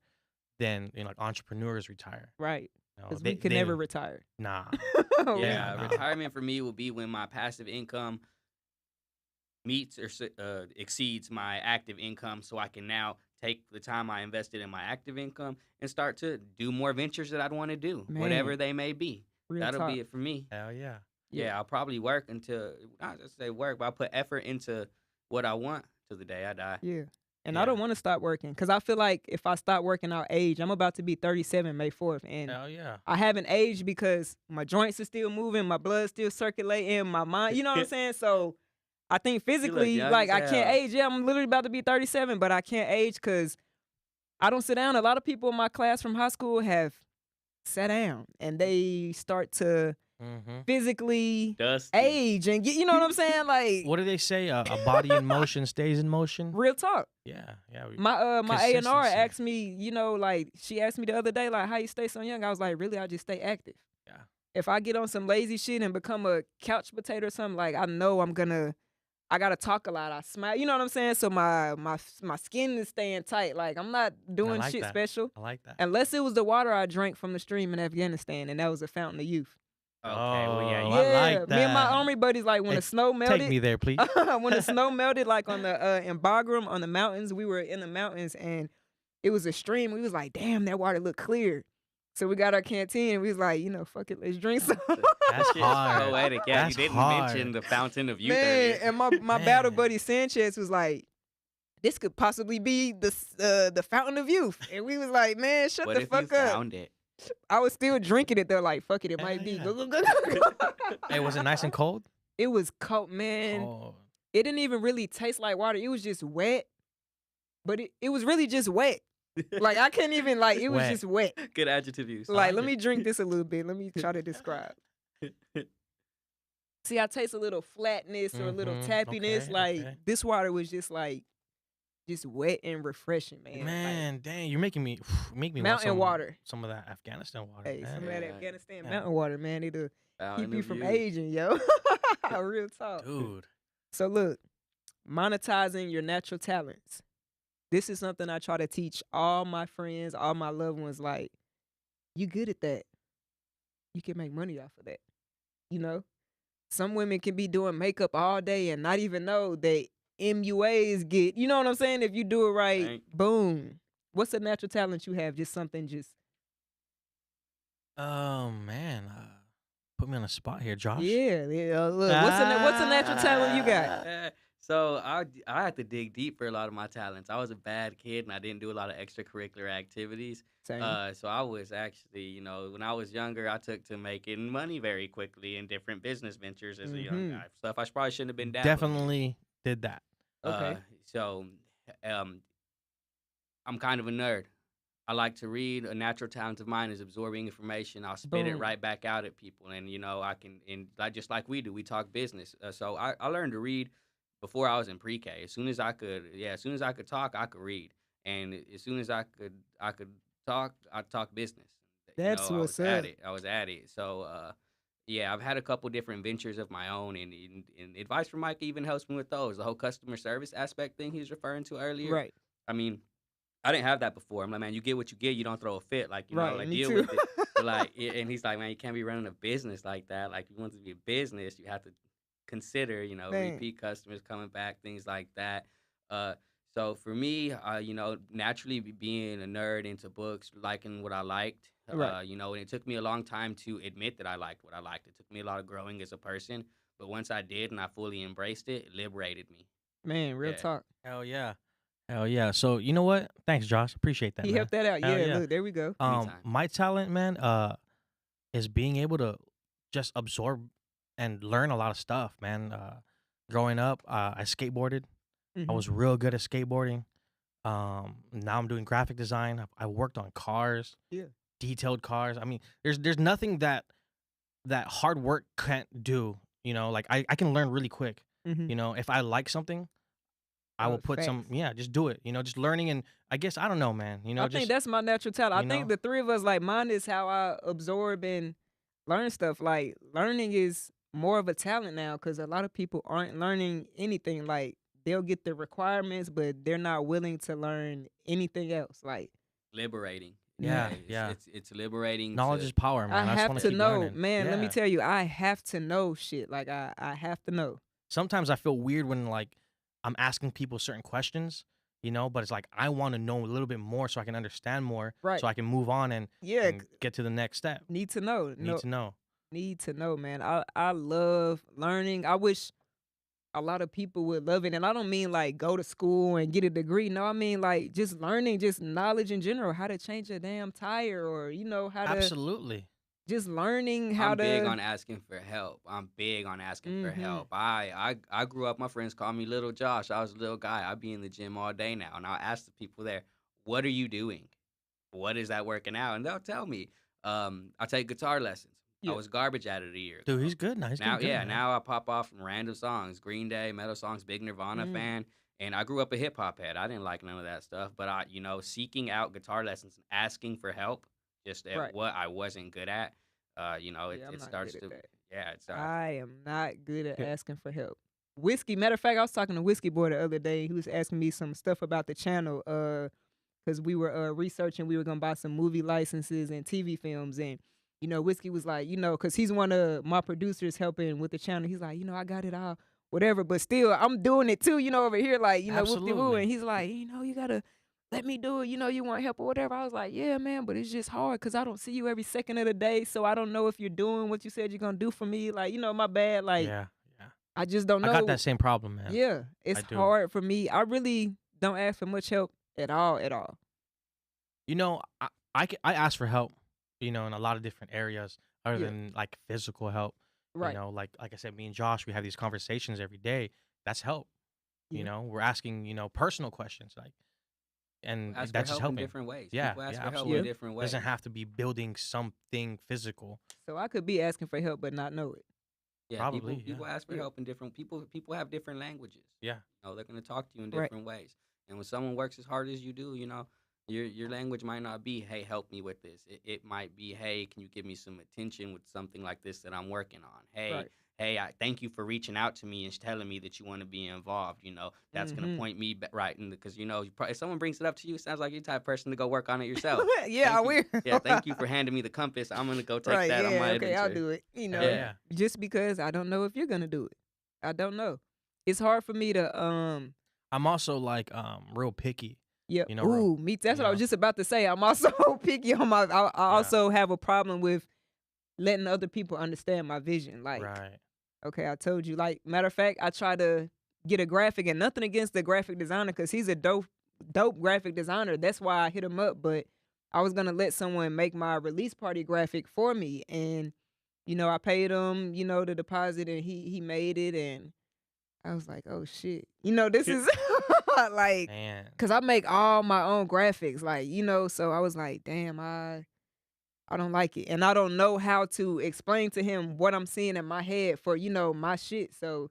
than like entrepreneurs retire. Right. You know, Because we can never retire. Nah. Yeah, Nah. retirement for me will be when my passive income meets or exceeds my active income, so I can now take the time I invested in my active income and start to do more ventures that I'd want to do, whatever Man. they may be. Real That'll talk. be it for me. Hell yeah. Yeah, I'll probably work until, not just say work, but I'll put effort into what I want till the day I die. Yeah. And Yeah. I don't want to stop working because I feel like if I stop working, I'll age. I'm about to be 37 May 4th. And Hell yeah. I haven't aged because my joints are still moving, my blood's still circulating, my mind, you know what I'm saying? So I think physically, young like, as I can't hell. age. Yeah, I'm literally about to be 37, but I can't age because I don't sit down. A lot of people in my class from high school have sat down and they start to Mm-hmm. physically Dusty. age and get, you know what I'm saying? Like, What do they say? A body in motion stays in motion. real talk. Yeah. My A&R Consistency. asked me, like she asked me the other day, like, how you stay so young? I was like, really, I just stay active. Yeah. If I get on some lazy shit and become a couch potato or something, like I know I gotta talk a lot. I smile, you know what I'm saying? So my skin is staying tight. Like I'm not doing like shit that. special. I like that. Unless it was the water I drank from the stream in Afghanistan, and that was a fountain of youth. Okay, well, yeah, Oh, you- I like Me and my that. army buddies, like when Hey, the snow melted. Take me there, please. When the snow melted, like on the in Bagram on the mountains, we were in the mountains and it was a stream. We was like, damn, that water looked clear. So we got our canteen and we was like, fuck it, let's drink some. That's shit's hard. poetic. Yeah, That's you didn't hard. mention the fountain of youth Man, earlier. and my battle Man. buddy Sanchez was like, this could possibly be the fountain of youth. And we was like, man, shut What the if fuck you up. found it? I was still drinking it. They're like, fuck it, it might be. Yeah. Go, go, go, go. Hey, was it nice and cold? It was cold, man. Oh. It didn't even really taste like water. It was just wet. But it was really just wet. Like I can't even it was Wet. just wet. Good adjective use. Like, like let it. me drink this a little bit. Let me try to describe. See, I taste a little flatness or a little Mhm. tappiness. Okay, Like okay. this water was just just wet and refreshing, man. Like, Man, dang, you're making me make me want mountain water. some of that Afghanistan water. Hey, man. some of that Yeah. Afghanistan Yeah. mountain water, man, it'll Fountain keep you of from youth. aging, yo. Real talk. Dude. So look, monetizing your natural talents. This is something I try to teach all my friends, all my loved ones. Like, you good at that. You can make money off of that. Some women can be doing makeup all day and not even know that MUAs get, you know what I'm saying? If you do it right, Right. boom. What's a natural talent you have? Just something Oh man, put me on a spot here, Josh. yeah. Look, what's a natural talent you got? So I had to dig deep for a lot of my talents. I was a bad kid and I didn't do a lot of extracurricular activities. Same. So I was actually, when I was younger, I took to making money very quickly in different business ventures as a young Mhm. guy. Stuff I probably shouldn't have been dabbling. Definitely did that. Okay. So I'm kind of a nerd. I like to read. A natural talent of mine is absorbing information. I'll spit it Boom. right back out at people, and I can, and just like we do, we talk business. So I learned to read before I was in pre-K. As soon as I could talk, I could read, and as soon as I could talk, I talk business. That's I what's was at up. it. I was at it. So yeah, I've had a couple different ventures of my own, and advice from Mike even helps me with those. The whole customer service aspect thing he's referring to earlier. Right. I mean, I didn't have that before. I'm like, man, you get what you get. You don't throw a fit. Like, Right, me deal too. with it. But and he's like, man, you can't be running a business like that. Like, if you want it to be a business, you have to consider, Man. repeat customers coming back, things like that. So for me, naturally being a nerd into books, liking what I liked, Right. and it took me a long time to admit that I liked what I liked. It took me a lot of growing as a person. But once I did and I fully embraced it, it liberated me. Man, real Yeah, talk. Hell yeah. Hell yeah. So you know what? Thanks, Josh. Appreciate that, He man. helped that out. Hell Yeah, yeah. look, there we go. anytime. My talent, man, is being able to just absorb and learn a lot of stuff, man. Growing up, I skateboarded. I Mhm. was real good at skateboarding. Now I'm doing graphic design. I worked on cars, Yeah. detailed cars. I mean, there's nothing that hard work can't do. You know, like I can learn really quick. Mhm. You know, if I like something, I will Oh, put some, facts. yeah, just do it. You know, just learning, and I guess I don't know, man. You I know, think just that's my natural talent. I you think know, the three of us, like mine is how I absorb and learn stuff. Like learning is more of a talent now because a lot of people aren't learning anything. Like they'll get the requirements, but they're not willing to learn anything else. Like Liberating. Yeah, yeah, yeah. it's liberating Knowledge to is power, I man. I just have want to to keep know, learning. man. Let me Yeah. tell you, I have to know shit. Like I have to know. Sometimes I feel weird when like I'm asking people certain questions, you know, but it's like I want to know a little bit more so I can understand more, Right. so I can move on Yeah. and get to the next step. Need to know. Need No, to know. need to know, man. I love learning. I wish a lot of people would love it. And I don't mean like go to school and get a degree. No, I mean like just learning, just knowledge in general, how to change a damn tire or, how to Absolutely. just learning how I'm big to. on asking for help. I'm big on asking for Mm-hmm. help. I grew up, my friends call me Little Josh. I was a little guy. I be in the gym all day now. And I'll ask the people there, what are you doing? What is that working out? And they'll tell me. I take guitar lessons. I Yeah. was garbage at it a year Dude, ago. he's good now. He's Now, getting good, yeah, man. now I pop off from random songs, Green Day, metal songs, big Nirvana Mm. fan. And I grew up a hip hop head. I didn't like none of that stuff. But seeking out guitar lessons and asking for help just at Right. what I wasn't good at, Yeah, I'm it not good starts at to, that. yeah, it starts. I am not good at asking for help. Whiskey, matter of fact, I was talking to Whiskey Boy the other day. He was asking me some stuff about the channel, because we were researching, we were gonna buy some movie licenses and TV films, and Whiskey was like, because he's one of my producers helping with the channel. He's like, I got it all, whatever, but still, I'm doing it too, over here, like, whoop de woo, Absolutely. and he's like, you gotta let me do it, you want help or whatever. I was like, yeah, man, but it's just hard because I don't see you every second of the day, so I don't know if you're doing what you said you're gonna do for me, like, my bad, like, Yeah, yeah. I just don't I got know. that same problem, man. Yeah, I it's do. hard for me. I really don't ask for much help at all, at all. You know, I ask for help, you know, in a lot of different areas other Yeah. than like physical help. You Right. know, like I said, me and Josh, we have these conversations every day. That's help. You Yeah. know, we're asking, personal questions like, People and ask for that's just help in helping. different ways. Yeah, People ask yeah, for help in Yeah. absolutely. different Doesn't ways. have to be building something physical. So I could be asking for help but not know it. Yeah, people Probably, yeah. people ask for Yeah. help in different people have different languages. Yeah. They're gonna talk to you in Right. different ways. And when someone works as hard as you do, your language might not be, hey, help me with this. It might be, hey, can you give me some attention with something like this that I'm working on? Right. Hey, I thank you for reaching out to me and telling me that you want to be involved. That's gonna Mhm. point me right in because if someone brings it up to you, it sounds like you're the type of person to go work on it yourself. Yeah, I Thank you. will. Yeah, thank you for handing me the compass. I'm gonna go take Right, that on yeah, my okay, I'll adventure. do it. Hell yeah. Just because I don't know if you're gonna do it. I don't know. It's hard for me to I'm also like real picky. yeah. You know, real, Ooh, me that's you what I was know? just about to say. I'm also picky on my I also have a problem with letting other people understand my vision. Like, Right. okay, I told you. Like, matter of fact, I try to get a graphic, and nothing against the graphic designer, cause he's a dope graphic designer. That's why I hit him up. But I was gonna let someone make my release party graphic for me, and I paid him, the deposit, and he made it, and I was like, oh shit, this is like, Man. cause I make all my own graphics, like, so I was like, damn, I don't like it. And I don't know how to explain to him what I'm seeing in my head for, my shit. So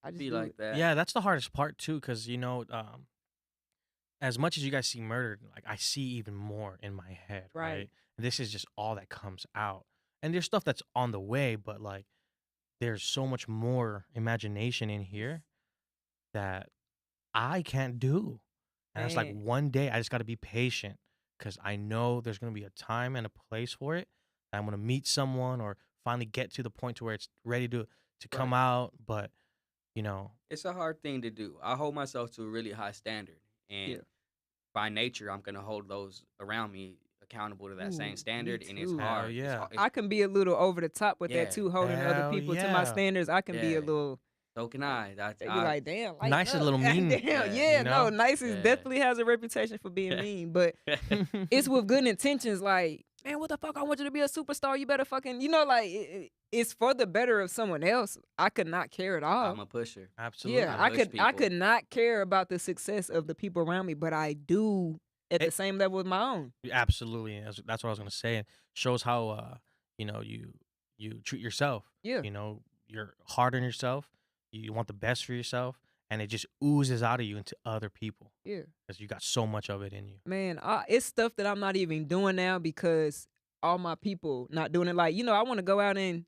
I just Be do like it. that. Yeah, that's the hardest part too, because as much as you guys see murdered, like I see even more in my head, Right. right? This is just all that comes out. And there's stuff that's on the way, but like there's so much more imagination in here that I can't do. And it's like Man. one day I just got to be patient because I know there's going to be a time and a place for it. I'm going to meet someone or finally get to the point to where it's ready to come Right. out. But, It's a hard thing to do. I hold myself to a really high standard, and Yeah. by nature, I'm gonna hold those around me accountable to that Ooh, same me standard, and it's too. Hell hard. yeah. I can be a little over the top with that Yeah. too, holding other Hell people to my yeah. standards. I can be a Yeah. little. So can I. That's They be like, damn, lighten Nice is a up. little mean, Damn, Yeah. yeah, you no, know? Nice is Yeah. definitely has a reputation for being mean, but it's with good intentions. Like, man, what the fuck? I want you to be a superstar. You better fucking, like, it's for the better of someone else. I could not care at all. I'm a pusher. Absolutely. Yeah, I push I people. could not care about the success of the people around me, but I do at the It- same level with my own. Absolutely. That's what I was gonna say. It shows how you treat yourself. Yeah. You're hard on yourself. You want the best for yourself, and it just oozes out of you into other people Yeah. because you got so much of it in you. Man, it's stuff that I'm not even doing now because all my people not doing it. Like, I want to go out and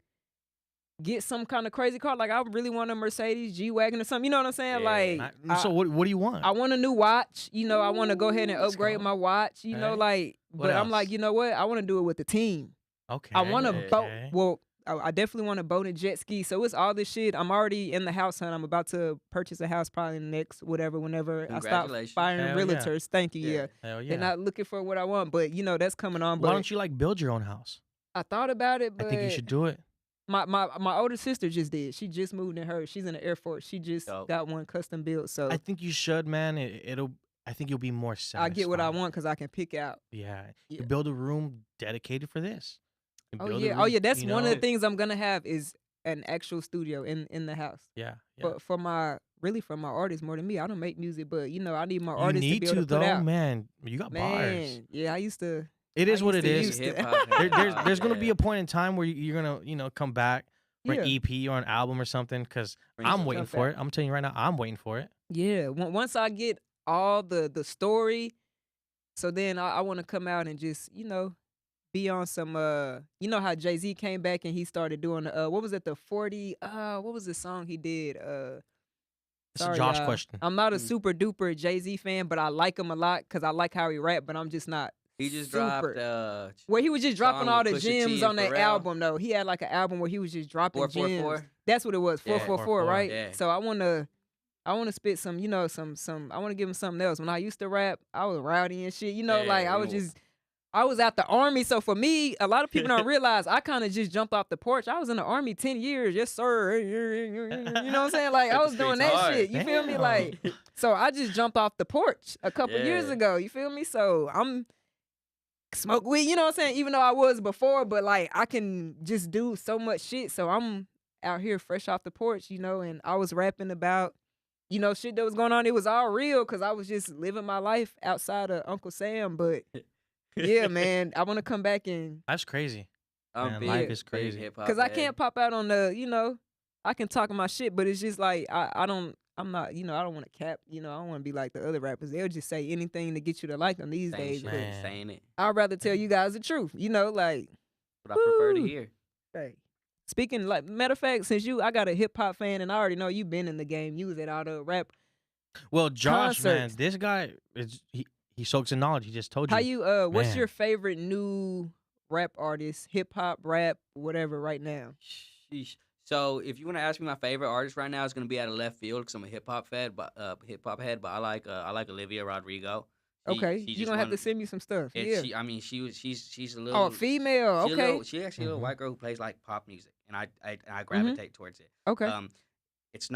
get some kind of crazy car. Like, I really want a Mercedes G-Wagon or something. You know what I'm saying? Yeah. Like, So what do you want? I want a new watch. I want to go ahead and Let's upgrade go. my watch. Okay. Like, What but I'm like, else? you know what? I want to do it with the team. Okay. I want a boat. okay. Well, I definitely want a boat and jet ski. So it's all this shit. I'm already in the house hunt. I'm about to purchase a house probably in the next whenever I stop Congratulations. firing Hell yeah. realtors. Thank you. Yeah. Hell yeah. They're not looking for what I want, but that's coming on. Why But don't you like build your own house? I thought about it, but I think you should do it. my older sister just did. She just moved in hers. She's in the Air Force. She just Dope. got one custom built. So I think you should, man. I think you'll be more satisfied. I get what I want because I can pick out. Yeah. Yeah. You build a room dedicated for this. You Oh build a yeah, room, That's you one of know? the things I'm gonna have is an actual studio in the house. Yeah. Yeah. But for my artists more than me, I don't make music, but I need my You artists to need be able to though, put out. man. You got bars. Man, yeah, I used to. It is I what it used to is. use There's gonna be a point in time where you're gonna come back for Yeah. an EP or an album or something. Because I'm waiting Jump for back. it. I'm telling you right now, I'm waiting for it. Yeah, once I get all the story, so then I want to come out and just be on some how Jay-Z came back and he started doing what was it, the 40 what was the song he did It's a sorry, Josh y'all. question. I'm not a super duper Jay-Z fan, but I like him a lot because I like how he rap, but I'm just not He just super. dropped Well, he was just dropping song all with the Pusha T gems and on that Pharrell. album though. He had like an album where he was just dropping gems. 444. That's what it was, Yeah. 444, right? Yeah. So I wanna spit some, some I wanna give him something else. When I used to rap, I was rowdy and shit. Like Yeah, I was out the army. So for me, a lot of people don't realize I kind of just jumped off the porch. I was in the army 10 years. Yes, sir. You know what I'm saying? Like, I Hit the was doing streets that hard. shit. You feel me? Damn. Like, so I just jumped off the porch a couple years Yeah. ago. You feel me? So I'm smoke weed, you know what I'm saying? Even though I was before, but like I can just do so much shit. So I'm out here fresh off the porch, and I was rapping about, shit that was going on. It was all real because I was just living my life outside of Uncle Sam. But yeah, man, I want to come back and That's crazy. I'm Man, big, life is big crazy. hip-hop because I head. can't pop out on the, I can talk my shit, but it's just like I'm not, I don't want to cap, I don't want to be like the other rappers. They'll just say anything to get you to like them these Saying days. shit, But Man. saying it. I'd rather tell you guys the truth, like, What I prefer to Woo. hear. hey. Speaking, like, matter of fact, since I got a hip hop fan and I already know you been in the game, you was at all the rap. Well, Josh, man, Concerts. this guy he soaks in knowledge. He just told you. How you, what's Man. your favorite new rap artist, hip hop, rap, whatever right now? Sheesh. So if you want to ask me my favorite artist right now, it's gonna be out of left field because I'm a hip hop head, but I like Olivia Rodrigo. Okay, She you're just gonna have won- to send me some stuff. and Yeah. she's she's a little. Oh, female. She's a Okay. little- she actually a little Mhm. white girl who plays like pop music, and I gravitate towards it. Okay. It's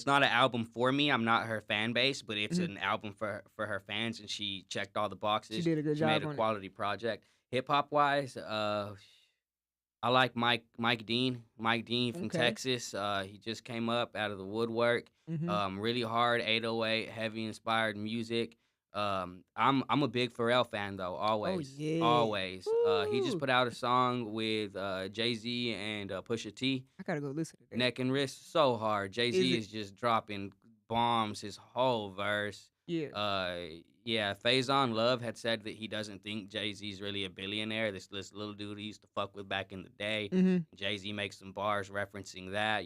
not an album for me. I'm not her fan base, but it's Mhm. an album for her fans, and she checked all the boxes. She did a good She made job a on it. quality project. Hip hop wise, I like Mike Dean. Mike Dean from Okay. Texas. He just came up out of the woodwork. Mhm. Really hard 808, heavy inspired music. I'm a big Pharrell fan though. Always, yeah. always. He just Woo. put out a song with Jay-Z and Pusha T. I gotta go listen to that. Neck and wrist, so hard. Jay-Z Is it- is just dropping bombs his whole verse. Yeah. Yeah, Faison Love had said that he doesn't think Jay-Z's really a billionaire. This little dude he used to fuck with back in the day. Mhm. Jay-Z makes some bars referencing that,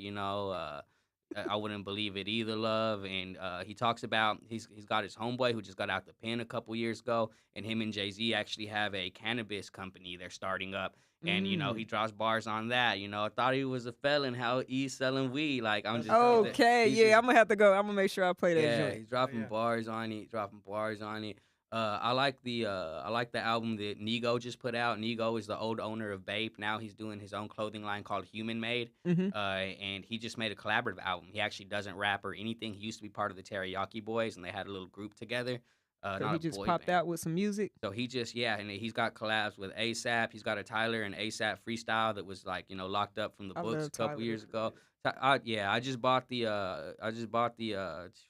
I wouldn't believe it either, Love. And he talks about he's got his homeboy who just got out the pen a couple years ago, and him and Jay-Z actually have a cannabis company they're starting up. And he drops bars on that. I thought he was a felon. How he's selling weed? Like I'm just Okay. he's Yeah, just- I'm gonna have to go. I'm gonna make sure I play that yeah, joint. he's dropping yeah. bars on it. Dropping bars on it. I like the album that Nigo just put out. Nigo is the old owner of Bape. Now he's doing his own clothing line called Human Made. Mm-hmm. And he just made a collaborative album. He actually doesn't rap or anything. He used to be part of the Teriyaki Boys, and they had a little group together. So Not he a just boy popped band. out with some music. So he just and he's got collabs with ASAP. He's got a Tyler and ASAP freestyle that was like locked up from the I books love a couple Tyler. years ago. I just bought the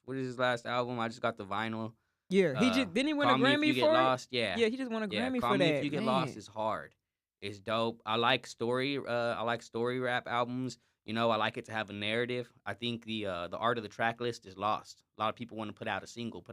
what is his last album? I just got the vinyl. Yeah, he just didn't he win a Call Me If Grammy You Get for it? Lost. Yeah, Yeah, he just won a yeah. Grammy Call for Me that. If You Get Man. Lost is hard. It's dope. I like story. I like story rap albums. I like it to have a narrative. I think the art of the track list is lost. A lot of people want to put out a single.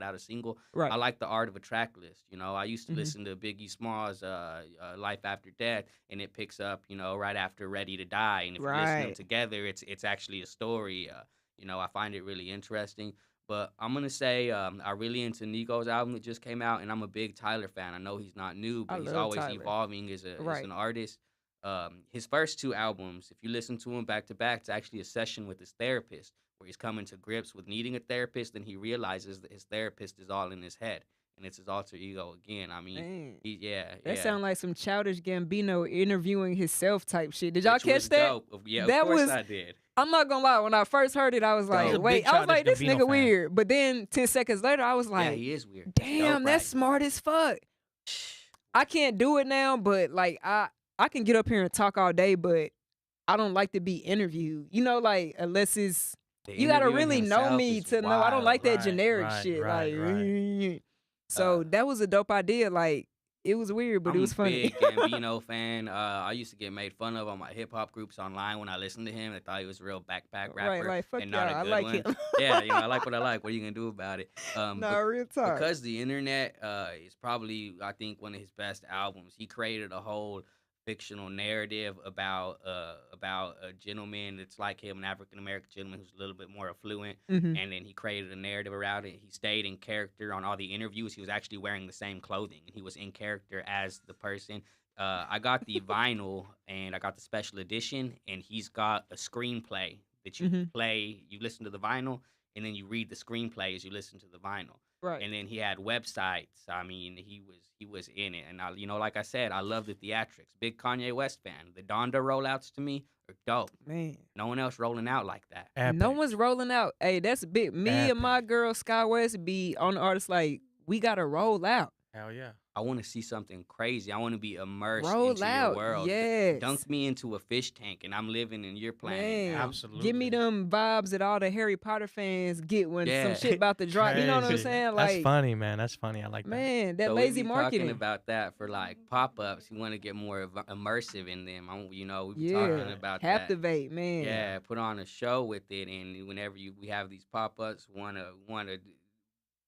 Right. I like the art of a track list. I used to Mhm. listen to Biggie Smalls' "Life After Death," and it picks up, right after "Ready to Die." And if you listen to them Right. together, it's actually a story. I find it really interesting. But I'm gonna say I really into Nico's album that just came out, and I'm a big Tyler fan. I know he's not new, I but he's love always Tyler. evolving as Right. an artist. His first two albums, if you listen to them back to back, it's actually a session with his therapist where he's coming to grips with needing a therapist, and he realizes that his therapist is all in his head, and it's his alter ego again. I mean, Man. yeah, That yeah. sound like some Childish Gambino interviewing himself type shit. Did y'all Which catch was that? dope. Yeah, That of course was- I did. I'm not gonna lie. When I first heard it, I was like, He's a wait. big I was like, Childish this Gambino nigga fan. weird. But then 10 seconds later, I was Yeah, like, he is weird. damn, dope, that's right? smart as fuck. I can't do it now, but like I can get up here and talk all day, but I don't like to be interviewed. Like unless it's The you gotta interviewing really know himself me is to know. I don't wild. like that Right, generic right, shit. right, Like, so Uh, that was a dope idea. Like it was weird, but I'm it was a funny. big Gambino fan. I used to get made fun of on my hip hop groups online when I listened to him. They thought he was a real backpack rapper Right, like fuck and y'all. not a I good like one. him. Yeah, I like what I like. What are you gonna do about it? Nah, real talk. Because the internet is probably, I think, one of his best albums. He created a whole fictional narrative about a gentleman that's like him, an African American gentleman who's a little bit more affluent, Mhm. and then he created a narrative around it. He stayed in character on all the interviews. He was actually wearing the same clothing, and he was in character as the person. I got the vinyl and I got the special edition, and he's got a screenplay that you Mhm. play. You listen to the vinyl, and then you read the screenplay as you listen to the vinyl. Right. And then he had websites. I mean, he was in it, and like I said, I love the theatrics. Big Kanye West fan. The Donda rollouts to me are dope. Man. No one else rolling out like that. No Epic. one's rolling out. Hey, that's big. Me and my Epic. girl Sky West be on the artist like we gotta roll out. Hell yeah. I want to see something crazy. I want to be immersed Roll into out. your world. Yes. Dunk me into a fish tank, and I'm living in your planet. Man, now. Absolutely. give me them vibes that all the Harry Potter fans get when Yeah. some shit about to drop. You know what I'm Crazy. saying? That's Like, funny, man. That's funny. I like that. man, that So lazy we be marketing. talking about that for like pop-ups. You want to get more immersive in them. We be talking Yeah, about that. captivate, man. Yeah, put on a show with it, and whenever we have these pop-ups, wanna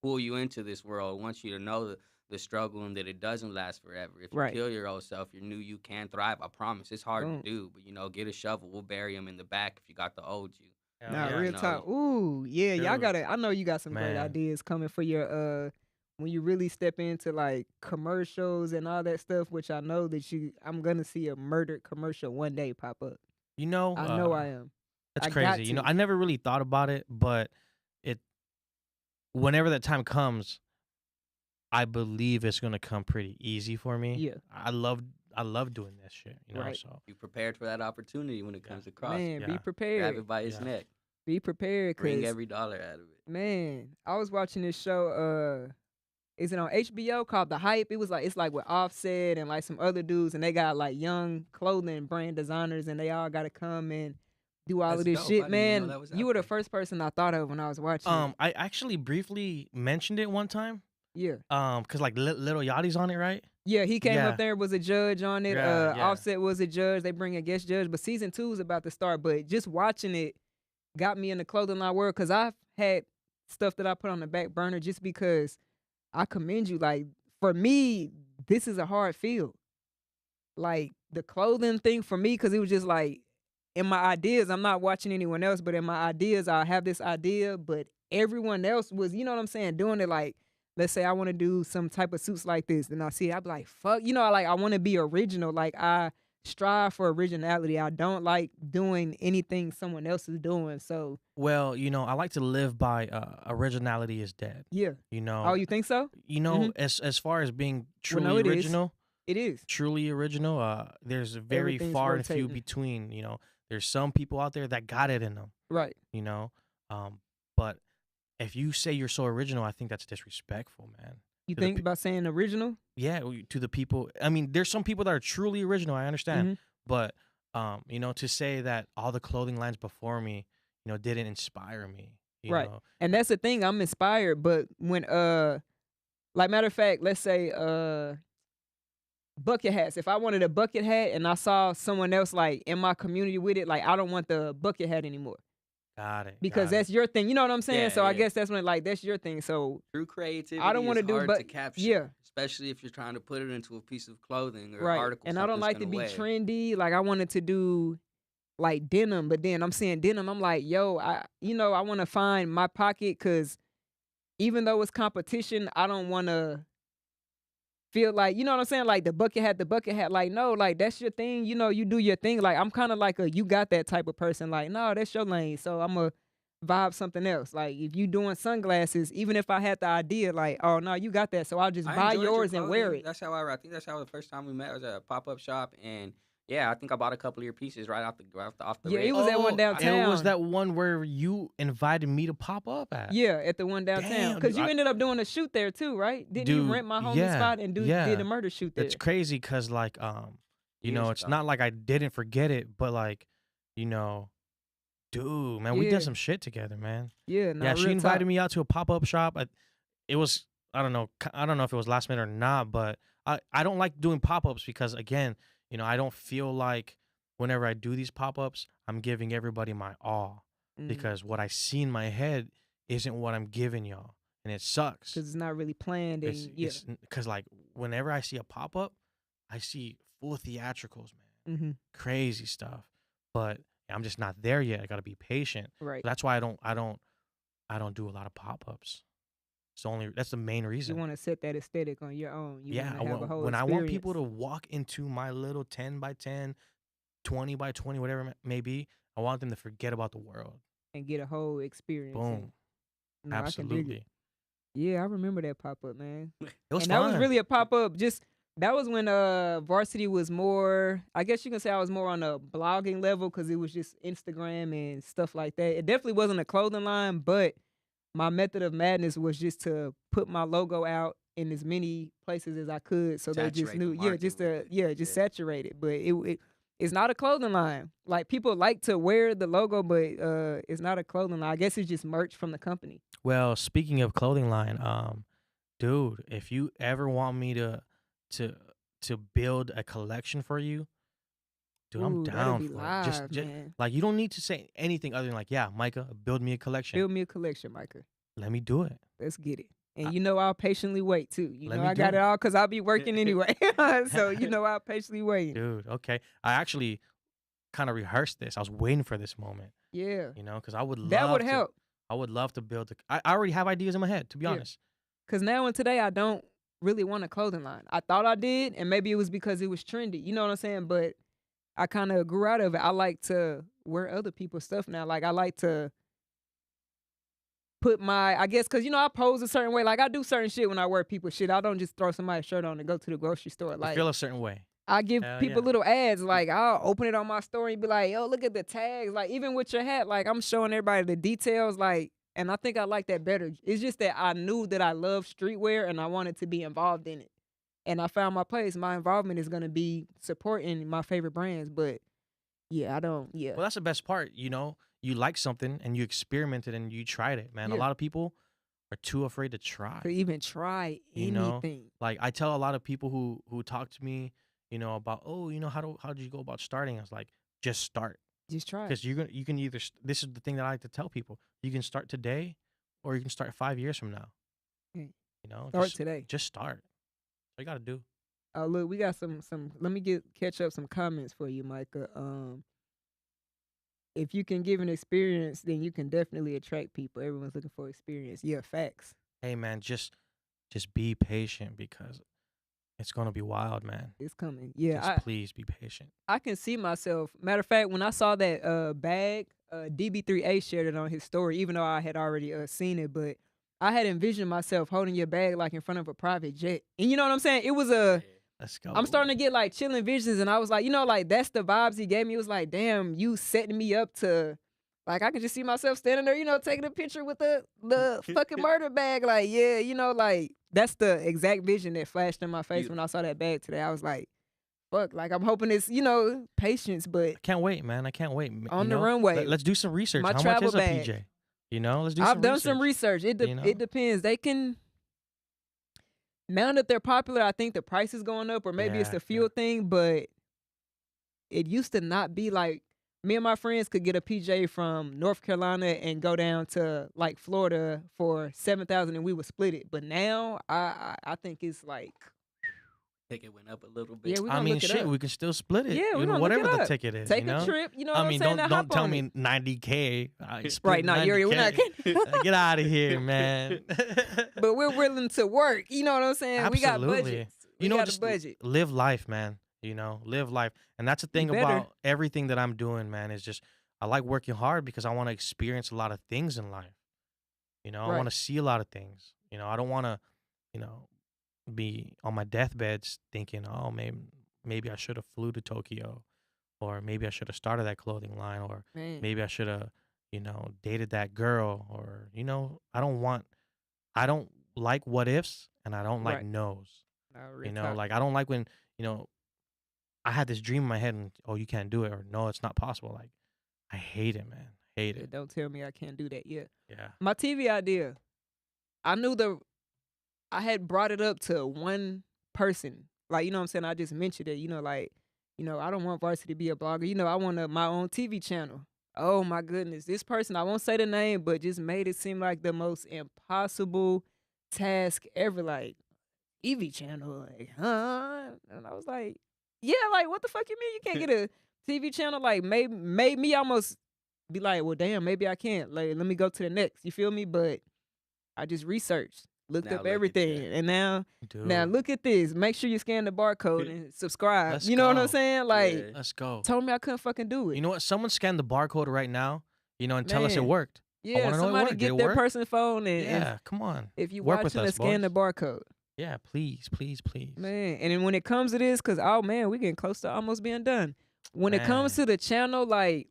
pull you into this world, want you to know the struggle and that it doesn't last forever. If you Right. kill your old self, you knew you can thrive. I promise. It's hard Boom. to do, but get a shovel. We'll bury them in the back if you got the old you. Hell Nah, yeah. real No. talk. Ooh, yeah, y'all Dude. gotta. I know you got some great Man. ideas coming for your when you really step into like commercials and all that stuff. Which I know that I'm gonna see a murdered commercial one day pop up. You know, I know I am. That's I got crazy. to. I never really thought about it, but whenever that time comes, I believe it's gonna come pretty easy for me. Yeah. I love doing this shit. Right. So You prepared for that opportunity when it comes across. Man, be Yeah. Grab prepared. it by his Yeah. neck. Be prepared, Bring cause every dollar out of it. man, I was watching this show. Is it on HBO called The Hype? It's like with Offset and like some other dudes, and they got like young clothing brand designers, and they all got to come and do all That's of this dope. I shit. didn't even know Man, that was you were the happening. first person I thought of when I was watching. it. I actually briefly mentioned it one time. Yeah, Cause like Little Yachty's on it, right? yeah. He came Yeah. up there, was a judge on it. Yeah, yeah. Offset was a judge. They bring a guest judge, but season 2 is about to start. But just watching it got me in the clothing line world because I've had stuff that I put on the back burner just because I commend you. Like for me, this is a hard field. Like the clothing thing for me, because it was just like in my ideas, I'm not watching anyone else, but in my ideas, I have this idea, but everyone else was, you know what I'm saying, doing it like, let's say I want to do some type of suits like this, and I see it, I be like, fuck, I want to be original. Like I strive for originality. I don't like doing anything someone else is doing. So Well, I like to live by originality is dead. yeah. You Oh, know, you think so? Mm-hmm. as far as being Well, no, truly it is. original, It is. there's very Everything's far and few rotating. between. There's some people out there that got it in them. Right. You know, but if you say you're so original, I think that's disrespectful, man. You To the think about saying original? Yeah, to the people. I mean, there's some people that are truly original. I understand, Mm-hmm. but to say that all the clothing lines before me, didn't inspire me. Right. And that's the thing. I'm inspired, but when like matter of fact, let's say bucket hats. If I wanted a bucket hat and I saw someone else like in my community with it, like I don't want the bucket hat anymore Got it. because Got it. that's your thing. You know what I'm saying? Yeah, So I yeah. guess that's when like that's your thing. So True creativity I don't want is to do, hard but to capture, yeah, especially if you're trying to put it into a piece of clothing or right. article, And I don't something's like to gonna be weigh. trendy. Like I wanted to do like denim, but then I'm seeing denim. I'm like, yo, I want to find my pocket because even though it's competition, I don't want to feel like, you know what I'm saying? Like the bucket hat. Like, no, like that's your thing. You do your thing. Like I'm kind of like a you got that type of person. Like, no, that's your lane. So I'm a vibe something else. Like if you doing sunglasses, even if I had the idea, like, oh no, you got that. So I'll just I buy enjoyed your yours and wear clothing. it. That's how I think that's how the first time we met was at a pop up shop, and yeah, I think I bought a couple of your pieces right off the Yeah, rip. it was that one It downtown. was that one where you invited me to pop up at. Yeah, at the one downtown. Damn, Because dude, you ended up doing a shoot there too, right? Didn't you dude, rent my homie yeah, spot and did yeah. a murder shoot there? It's crazy because like Years it's ago. not like I didn't forget it, but like, you know, dude, man, we Yeah. did some shit together, man. Yeah, no, Yeah, she real invited talk. me out to a pop up shop. It was I don't know if it was last minute or not, but I don't like doing pop ups because again, I don't feel like whenever I do these pop ups, I'm giving everybody my all because what I see in my head isn't what I'm giving y'all, and it sucks. Because it's not really planned and yeah. It's because like whenever I see a pop up, I see full theatricals, man, Mm-hmm. crazy stuff, but I'm just not there yet. I gotta be patient. Right. So that's why I don't do a lot of pop ups. That's the main You reason. want to set that aesthetic on your own. You Yeah, want to have a whole when I experience. want people to walk into my little 10 by 10, 20 by 20, whatever it may be, I want them to forget about the world. and get a whole experience. Boom. No, I can dig it. Absolutely. Yeah, I remember that pop up, man. It was And fun. that was really a pop up. That was when varsity was more. I guess you can say I was more on a blogging level because it was just Instagram and stuff like that. It definitely wasn't a clothing line, but my method of madness was just to put my logo out in as many places as I could, so they just Saturate knew. the Yeah, market just with to it. yeah, just Yeah. saturate it. But it's not a clothing line. Like people like to wear the logo, but it's not a clothing line. I guess it's just merch from the company. Well, speaking of clothing line, dude, if you ever want me to to build a collection for you, dude, I'm Ooh, that'd down be for it. Just, live, just man. like you don't need to say anything other than like, yeah, Micah, build me a collection. Build me a collection, Micah. Let me do it. Let's get it. And I- I'll patiently wait too. Let me I do got it. it all because I'll be working anyway. So I'll patiently wait. Dude, okay. I actually kind of rehearsed this. I was waiting for this moment, Yeah, because I would love that would to. help. I would love to build. I already have ideas in my head, to be Yeah. honest. Cause now and today I don't really want a clothing line. I thought I did, and maybe it was because it was trendy. You know what I'm saying? But I kind of grew out of it. I like to wear other people's stuff now. Like I like to put I guess, cause I pose a certain way. Like I do certain shit when I wear people's shit. I don't just throw somebody's shirt on and go to the grocery store. I Like feel a certain way. I give Hell people yeah. little ads. Like I'll open it on my story and be like, "Yo, look at the tags." Like even with your hat, like I'm showing everybody the details. Like, and I think I like that better. It's just that I knew that I love streetwear and I wanted to be involved in it. And I found my place. My involvement is gonna be supporting my favorite brands. But yeah, I don't. Yeah, Well, that's the best part. You like something and you experimented and you tried it, man. A Yeah. lot of people are too afraid to try. to even try You know, anything. Like I tell a lot of people who talk to me, about how did you go about starting? I was like, just start. Just try. Because you can either this is the thing that I like to tell people: you can start today, or you can start 5 years from now. Mm. Start just today. just start. That's all you gotta do. Oh look, we got some. Let me catch up some comments for you, Micah. If you can give an experience, then you can definitely attract people. Everyone's looking for experience. Yeah, facts. Hey man, just be patient because It's gonna be wild, man. It's coming. Yeah, Just please be patient. I can see myself. Matter of fact, when I saw that bag, DB3A shared it on his story, even though I had already seen it, but I had envisioned myself holding your bag like in front of a private jet. And you know what I'm saying? It was Let's go. I'm starting to get like chilling visions, and I was like, you know, like that's the vibes he gave me. It was like, damn, you setting me up to, like, I can just see myself standing there, you know, taking a picture with the fucking murder bag. Like, yeah, you know, like that's the exact vision that flashed in my face when I saw that bag today. I was like, fuck, like I'm hoping it's, you know, patience, but I can't wait, man. I can't wait. on the runway. Let's do some research. My How much travel is a bag. PJ? You know, let's do I've some done research. some research. It you know? it depends. They can, now that they're popular, I think the price is going up, or maybe it's Yeah, the fuel thing, but it used to not be like, me and my friends could get a PJ from North Carolina and go down to like Florida for $7,000 and we would split it. But now I think it's like, Ticket went up a little bit. yeah, we I gonna mean, look it shit, up. we can still split it. Yeah, we you know, gonna look whatever it the up. ticket is. Take you know? a trip, you know I what mean, I'm saying? don't Now hop tell on me it. 90K. Right now, Yuri, we're not Get out of here, man. but we're willing to work. You know what I'm saying? We got Absolutely. budgets. You know, got just a budget. live life, man. You know, live life, and that's the thing better. about everything that I'm doing, man. Is just I like working hard because I want to experience a lot of things in life. You know, I Right. want to see a lot of things. You know, I don't want to, be on my deathbeds thinking, oh, maybe I should have flew to Tokyo, or maybe I should have started that clothing line, or Man. maybe I should have, dated that girl, or I don't like what ifs, and I don't like Right. no's. Nah, real talk. Like I don't like when I had this dream in my head, and oh, you can't do it, or no, it's not possible. Like I hate it, man. Hate Yeah, it. don't tell me I can't do that. Yeah. Yeah. My TV idea, I had brought it up to one person. Like, you know what I'm saying? I just mentioned it, like, I don't want Varsity to be a blogger. I want my own TV channel. Oh my goodness. This person, I won't say the name, but just made it seem like the most impossible task ever. Like, TV channel, like, huh? And I was like, yeah, like, what the fuck you mean you can't get a TV channel? Like, made me almost be like, well, damn, maybe I can't. Like, let me go to the next. You feel me? But I just researched, looked Now up look at everything, that. and now Dude, look at this. Make sure you scan the barcode and subscribe. Let's You know what go. I'm saying? Like, Yeah. let's go. told me I couldn't fucking do it. You know what? Someone scan the barcode right now, and tell us it Man. worked. Yeah, wanna know it somebody worked. Did get it their work? person's phone and Yeah, come on. if you Work with watching, us, scan the boys. barcode. Yeah, please, please, please. Man, and then when it comes to this, cause oh man, we getting close to almost being done. When it comes Man. to the channel, like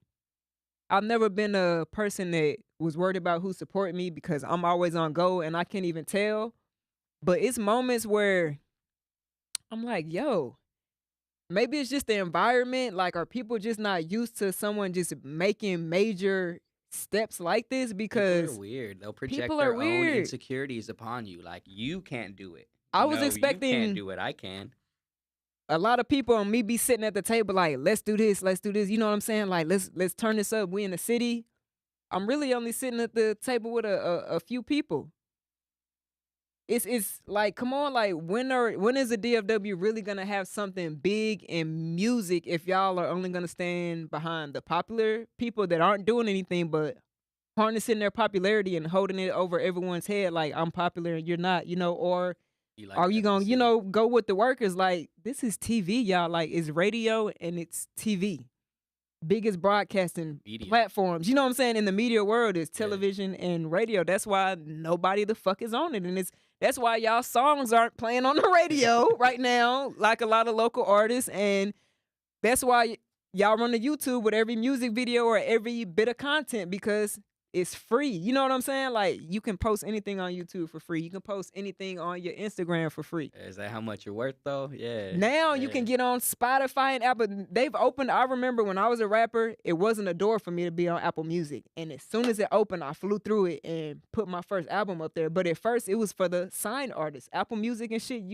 I've never been a person that was worried about who support me because I'm always on go and I can't even tell. But it's moments where I'm like, yo, maybe it's just the environment. Like, are people just not used to someone just making major steps like this? People Because are weird. They'll project people are their own weird. insecurities upon you. Like you can't do it. I was No, you expecting can't do it. I can. a lot of people and me be sitting at the table like, let's do this, let's do this. You know what I'm saying? Like, let's turn this up. We in the city. I'm really only sitting at the table with a few people. It's like, come on, like when is the DFW really gonna have something big in music if y'all are only gonna stand behind the popular people that aren't doing anything but harnessing their popularity and holding it over everyone's head like I'm popular and you're not, or You like are you that in the gonna, city. go with the workers? Like, this is TV, y'all. Like, it's radio and it's TV. Biggest broadcasting Media. platforms. You know what I'm saying? In the media world is Yeah. television and radio. That's why nobody the fuck is on it. And that's why y'all songs aren't playing on the radio right now, like a lot of local artists. And that's why y'all run to YouTube with every music video or every bit of content because it's free. You know what I'm saying? Like, you can post anything on YouTube for free. You can post anything on your Instagram for free. Is that how much you're worth though? Yeah. Now you can Yeah. get on Spotify and Apple. They've opened. I remember when I was a rapper, it wasn't a door for me to be on Apple Music. And as soon as it opened, I flew through it and put my first album up there. But at first, it was for the signed artists. Apple Music and shit,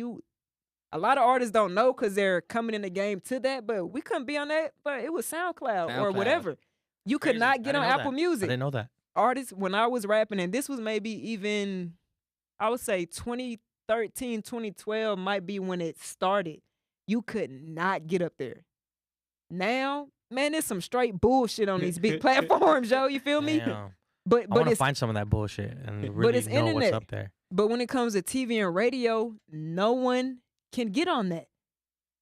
a lot of artists don't know because they're coming in the game to that. But we couldn't be on that. But it was SoundCloud or SoundCloud. whatever. You could Crazy. not I get didn't on know Apple that. Music. I didn't know that. Artists, when I was rapping, and this was maybe even, I would say 2013, 2012 might be when it started. You could not get up there. Now, man, there's some straight bullshit on these big platforms, yo. You feel me? Damn. But I want to it's find some of that bullshit and really it's know what's internet. up there. but when it comes to TV and radio, no one can get on that.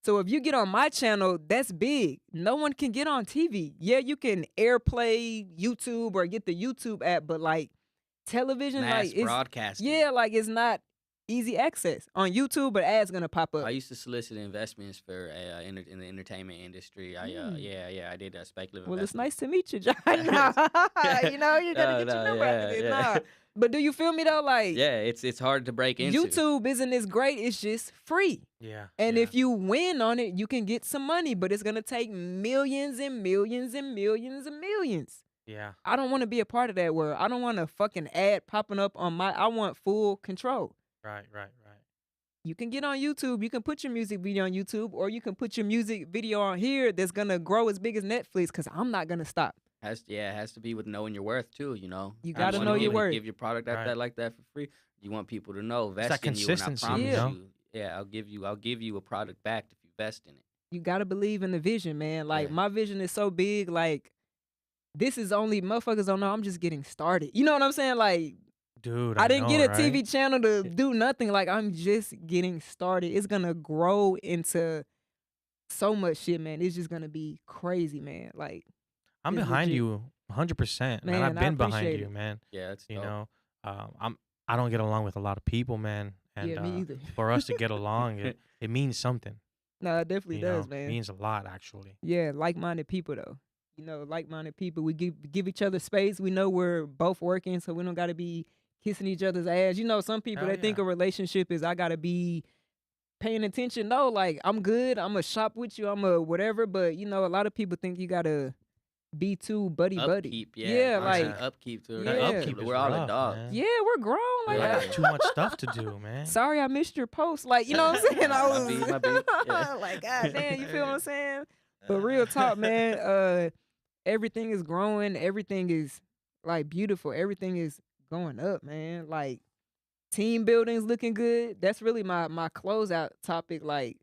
So if you get on my channel, that's big. No one can get on TV. Yeah, you can airplay YouTube or get the YouTube app, but like television, Mass like it's broadcasting. yeah, like it's not easy access on YouTube. But ads gonna pop up. I used to solicit investments for in the entertainment industry. I did speculative Well, it's investment. nice to meet you, John. You know, you gotta get your number out of there. Nah. But do you feel me though? Like Yeah, it's hard to break into. YouTube isn't as great. It's just free. Yeah. And yeah. if you win on it, you can get some money, but it's gonna take millions and millions and millions and millions. Yeah. I don't want to be a part of that world. I don't want a fucking ad popping up on my. I want full control. Right. You can get on YouTube. You can put your music video on YouTube, or you can put your music video on here. That's gonna grow as big as Netflix. Because I'm not gonna stop. It has to be with knowing your worth too. You know, You gotta wanna know your give- worth. Give your product out Right. that like that for free. You want people to know, that vest in you, and I consistency, promise you know? you, yeah, I'll give you a product back if you vest in it. You gotta believe in the vision, man. Like Yeah. my vision is so big. Like this is only motherfuckers don't know. I'm just getting started. You know what I'm saying? Like Dude, I didn't know, get a right? TV channel to do nothing. Like I'm just getting started. It's gonna grow into so much shit, man. It's just gonna be crazy, man. Like I'm it's behind legit. you 100%, man. I've Man, I been behind appreciate you, it. man. Yeah, it's You dope. know, I don't get along with a lot of people, man. And yeah, me either. for us to get along, it means something. No, it definitely You does, know? man. It means a lot, actually. Yeah, like-minded people though. You know, like-minded people. We give each other space. We know we're both working, so we don't gotta be kissing each other's ass. You know, some people Hell they think yeah. a relationship is I gotta be paying attention. No, like I'm good. I'm a shop with you. I'm a whatever. But you know, a lot of people think you gotta be too buddy. Upkeep, yeah, Yeah, constant like upkeep to Yeah. it. Upkeep is We're all rough, adults. man. yeah, we're grown. Like I Yeah. got too much stuff to do, man. sorry, I missed your post. Like, you know what I'm saying? I My was beat, my beat. Yeah. like, God damn, you feel what I'm saying? But real talk, man, everything is growing. Everything is like beautiful. Everything is going up, man. Like team building's looking good. That's really my closeout topic. Like,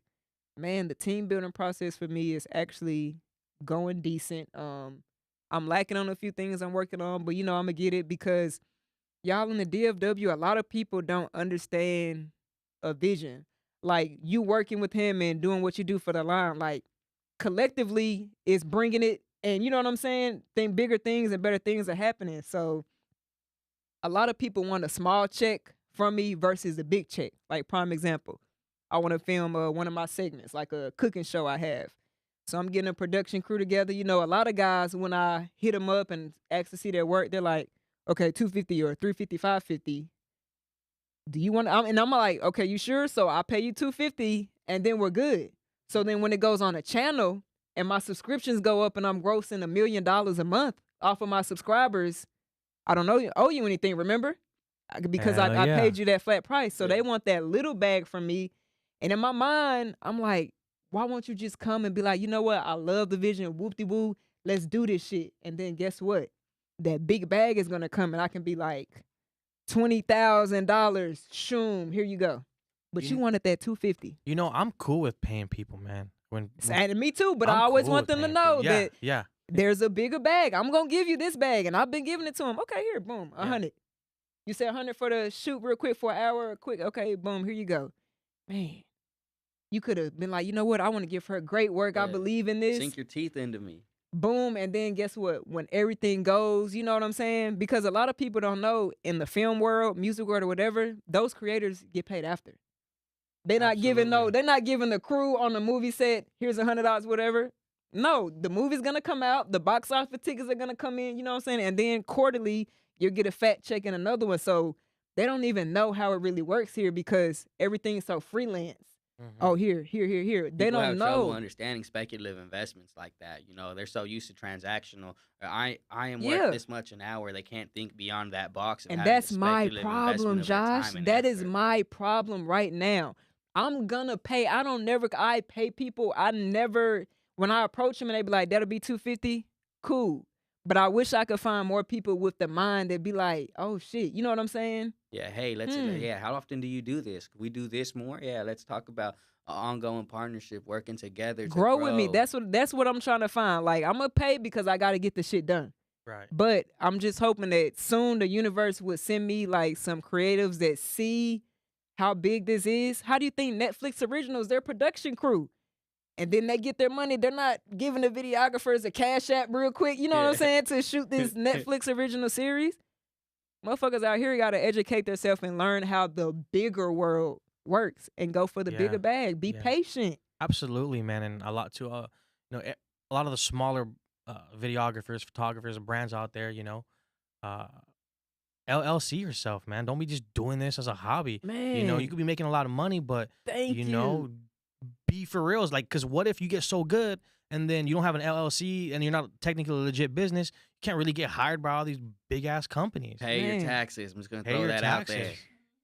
man, the team building process for me is actually going decent. I'm lacking on a few things I'm working on, but you know, I'm gonna get it because y'all in the DFW, a lot of people don't understand a vision. Like you working with him and doing what you do for the line, like collectively is bringing it, and you know what I'm saying? Think bigger things and better things are happening. So a lot of people want a small check from me versus a big check. Like prime example, I want to film one of my segments, like a cooking show I have. So I'm getting a production crew together. You know, a lot of guys, when I hit them up and ask to see their work, they're like, okay, 250 or 350, 550. Do you want to? And I'm like, okay, you sure? So I'll pay you 250 and then we're good. So then when it goes on a channel and my subscriptions go up and I'm grossing $1 million a month off of my subscribers, I don't owe you anything, remember? Because I Hell yeah. paid you that flat price. So Yeah. they want that little bag from me. And in my mind, I'm like, why won't you just come and be like, you know what? I love the vision. Whoop-de-woo. Let's do this shit. And then guess what? That big bag is going to come and I can be like, $20,000. Shoom, here you go. But you Yeah. wanted that 250. You know, I'm cool with paying people, man. And me too, but I I'm always cool want with them to paying know people. that Yeah. there's a bigger bag. I'm going to give you this bag. And I've been giving it to him. Okay, here, boom, 100. You said 100 for the shoot real quick for an hour, quick. Okay, boom, here you go. Man, you could have been like, you know what? I want to give her great work. I Yeah. believe in this. Sink your teeth into me. Boom, and then guess what? When everything goes, you know what I'm saying? Because a lot of people don't know in the film world, music world, or whatever, those creators get paid after. They're not giving Absolutely. they're not giving the crew on the movie set, here's $100, whatever. No, the movie's gonna come out, the box office tickets are gonna come in, you know what I'm saying? And then quarterly, you'll get a fat check and another one. So they don't even know how it really works here because everything's so freelance. Mhm. Oh, here. They People don't have trouble know. understanding speculative investments like that. You know, they're so used to transactional. I am Yeah. worth this much an hour. They can't think beyond that box. Of And having a that's my speculative problem, investment of their Josh. time and That is effort. my problem right now. I'm gonna pay. I pay people. When I approach them and they be like, that'll be 250, cool. But I wish I could find more people with the mind that be like, oh shit, you know what I'm saying? Yeah, hey, how often do you do this? Can we do this more? Yeah, let's talk about an ongoing partnership, working together to Grow with me. grow. That's what I'm trying to find. Like I'm gonna pay because I gotta get the shit done. Right. But I'm just hoping that soon the universe would send me like some creatives that see how big this is. How do you think Netflix originals, their production crew, and then they get their money, they're not giving the videographers a cash app real quick, you know what I'm saying, to shoot this Netflix original series? Motherfuckers out here got to educate themselves and learn how the bigger world works and go for the bigger bag. Be patient. Absolutely, man, and a lot to a lot of the smaller videographers, photographers, and brands out there, uh, LLC yourself, man. Don't be just doing this as a hobby. Man. You could be making a lot of money, but Thank you. Be for reals. Like, because what if you get so good and then you don't have an LLC and you're not technically a legit business? You can't really get hired by all these big ass companies. Pay your taxes. I'm just gonna Pay throw your that taxes. out there.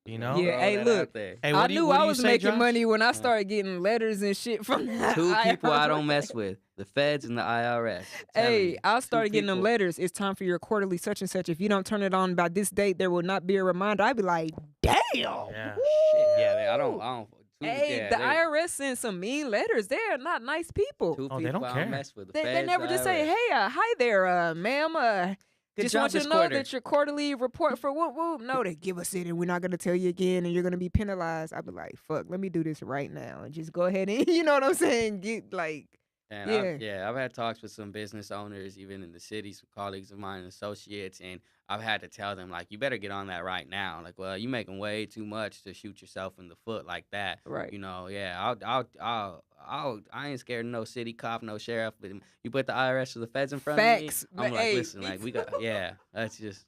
Yeah, Throw hey, that look. out there. Hey, I knew I was making Josh? money when I started getting letters and shit from the Two people I don't IRS. mess with: the feds and the IRS. I'm telling Hey, you, I two started getting them people. letters. It's time for your quarterly such and such. If you don't turn it on by this date, there will not be a reminder. I'd be like, damn. Yeah. Shit, yeah, I don't. Hey, yeah, the they- IRS sends some mean letters. They're not nice people. Two Oh, people they don't I care. don't mess with. The They feds, never the just say, IRS. hey, hi there, ma'am. Good Just job want you this to know quarter. that your quarterly report for whoop whoop. No, they give us it and we're not gonna tell you again and you're gonna be penalized. I'd be like, fuck, let me do this right now and just go ahead and you know what I'm saying? Get like, And I've had talks with some business owners, even in the city, some colleagues of mine and associates, and I've had to tell them, like, you better get on that right now. Like, well, you're making way too much to shoot yourself in the foot like that. right. You know, yeah, I ain't scared of no city cop, no sheriff, but you put the IRS or the feds in front Facts. of me, But, I'm like, hey, listen, like, we got, that's just,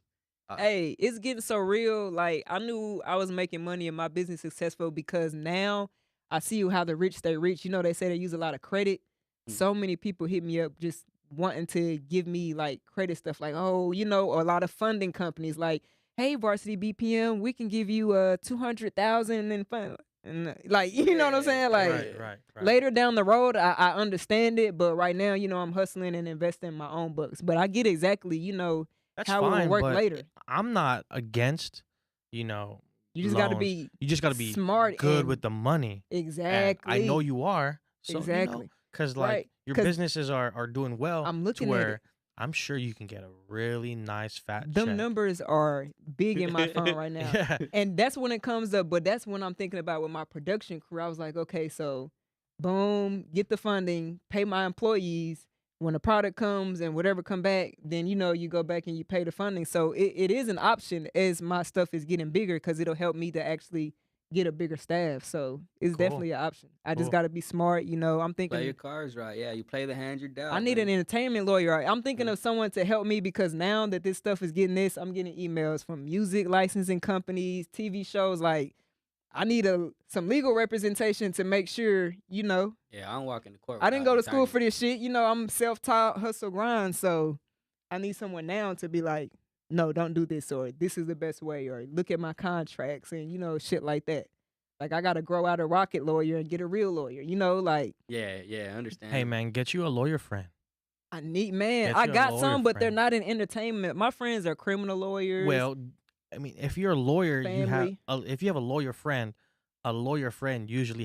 Hey, it's getting so real. Like I knew I was making money and my business successful because now I see how the rich stay rich. You know, they say they use a lot of credit. So many people hit me up just wanting to give me like credit stuff like, oh, or a lot of funding companies like, hey, Varsity BPM, we can give you 200,000 in fund. And like, you know what I'm saying? Like Right. later down the road, I understand it, but right now, I'm hustling and investing in my own books. But I get exactly, That's how fine, it will work but later. I'm not against, You just got to loans. be You just got to be smart good and- with the money. And exactly. I know you are. So, Exactly. because like Right. your 'Cause businesses are doing well. I'm to looking at where it. I'm sure you can get a really nice fat Them check. numbers are big in my phone right now. Yeah. And that's when it comes up, but that's when I'm thinking about with my production crew. I was like, okay, so boom, get the funding, pay my employees. When the product comes and whatever come back, then you go back and you pay the funding. So it is an option as my stuff is getting bigger because it'll help me to actually get a bigger staff. So it's Cool. definitely an option. I just Cool. got to be smart. I'm thinking play your cards right. Yeah, you play the hand you're dealt. I need an man. entertainment lawyer. I'm thinking of someone to help me because now that this stuff is getting this, I'm getting emails from music licensing companies, TV shows. Like, I need some legal representation to make sure, Yeah, I don't walk in the court. I didn't go without to school attorney. for this shit. I'm self-taught, hustle, grind. So I need someone now to be like, no, don't do this, or this is the best way, or look at my contracts and, shit like that. Like, I got to grow out a rocket lawyer and get a real lawyer, like. Yeah, I understand. Hey man, get you a lawyer friend. I need, man. Get I you a got lawyer some, but they're friend. not in entertainment. My friends are criminal lawyers. Well, I mean, if you're a lawyer, Family. if you have a lawyer friend usually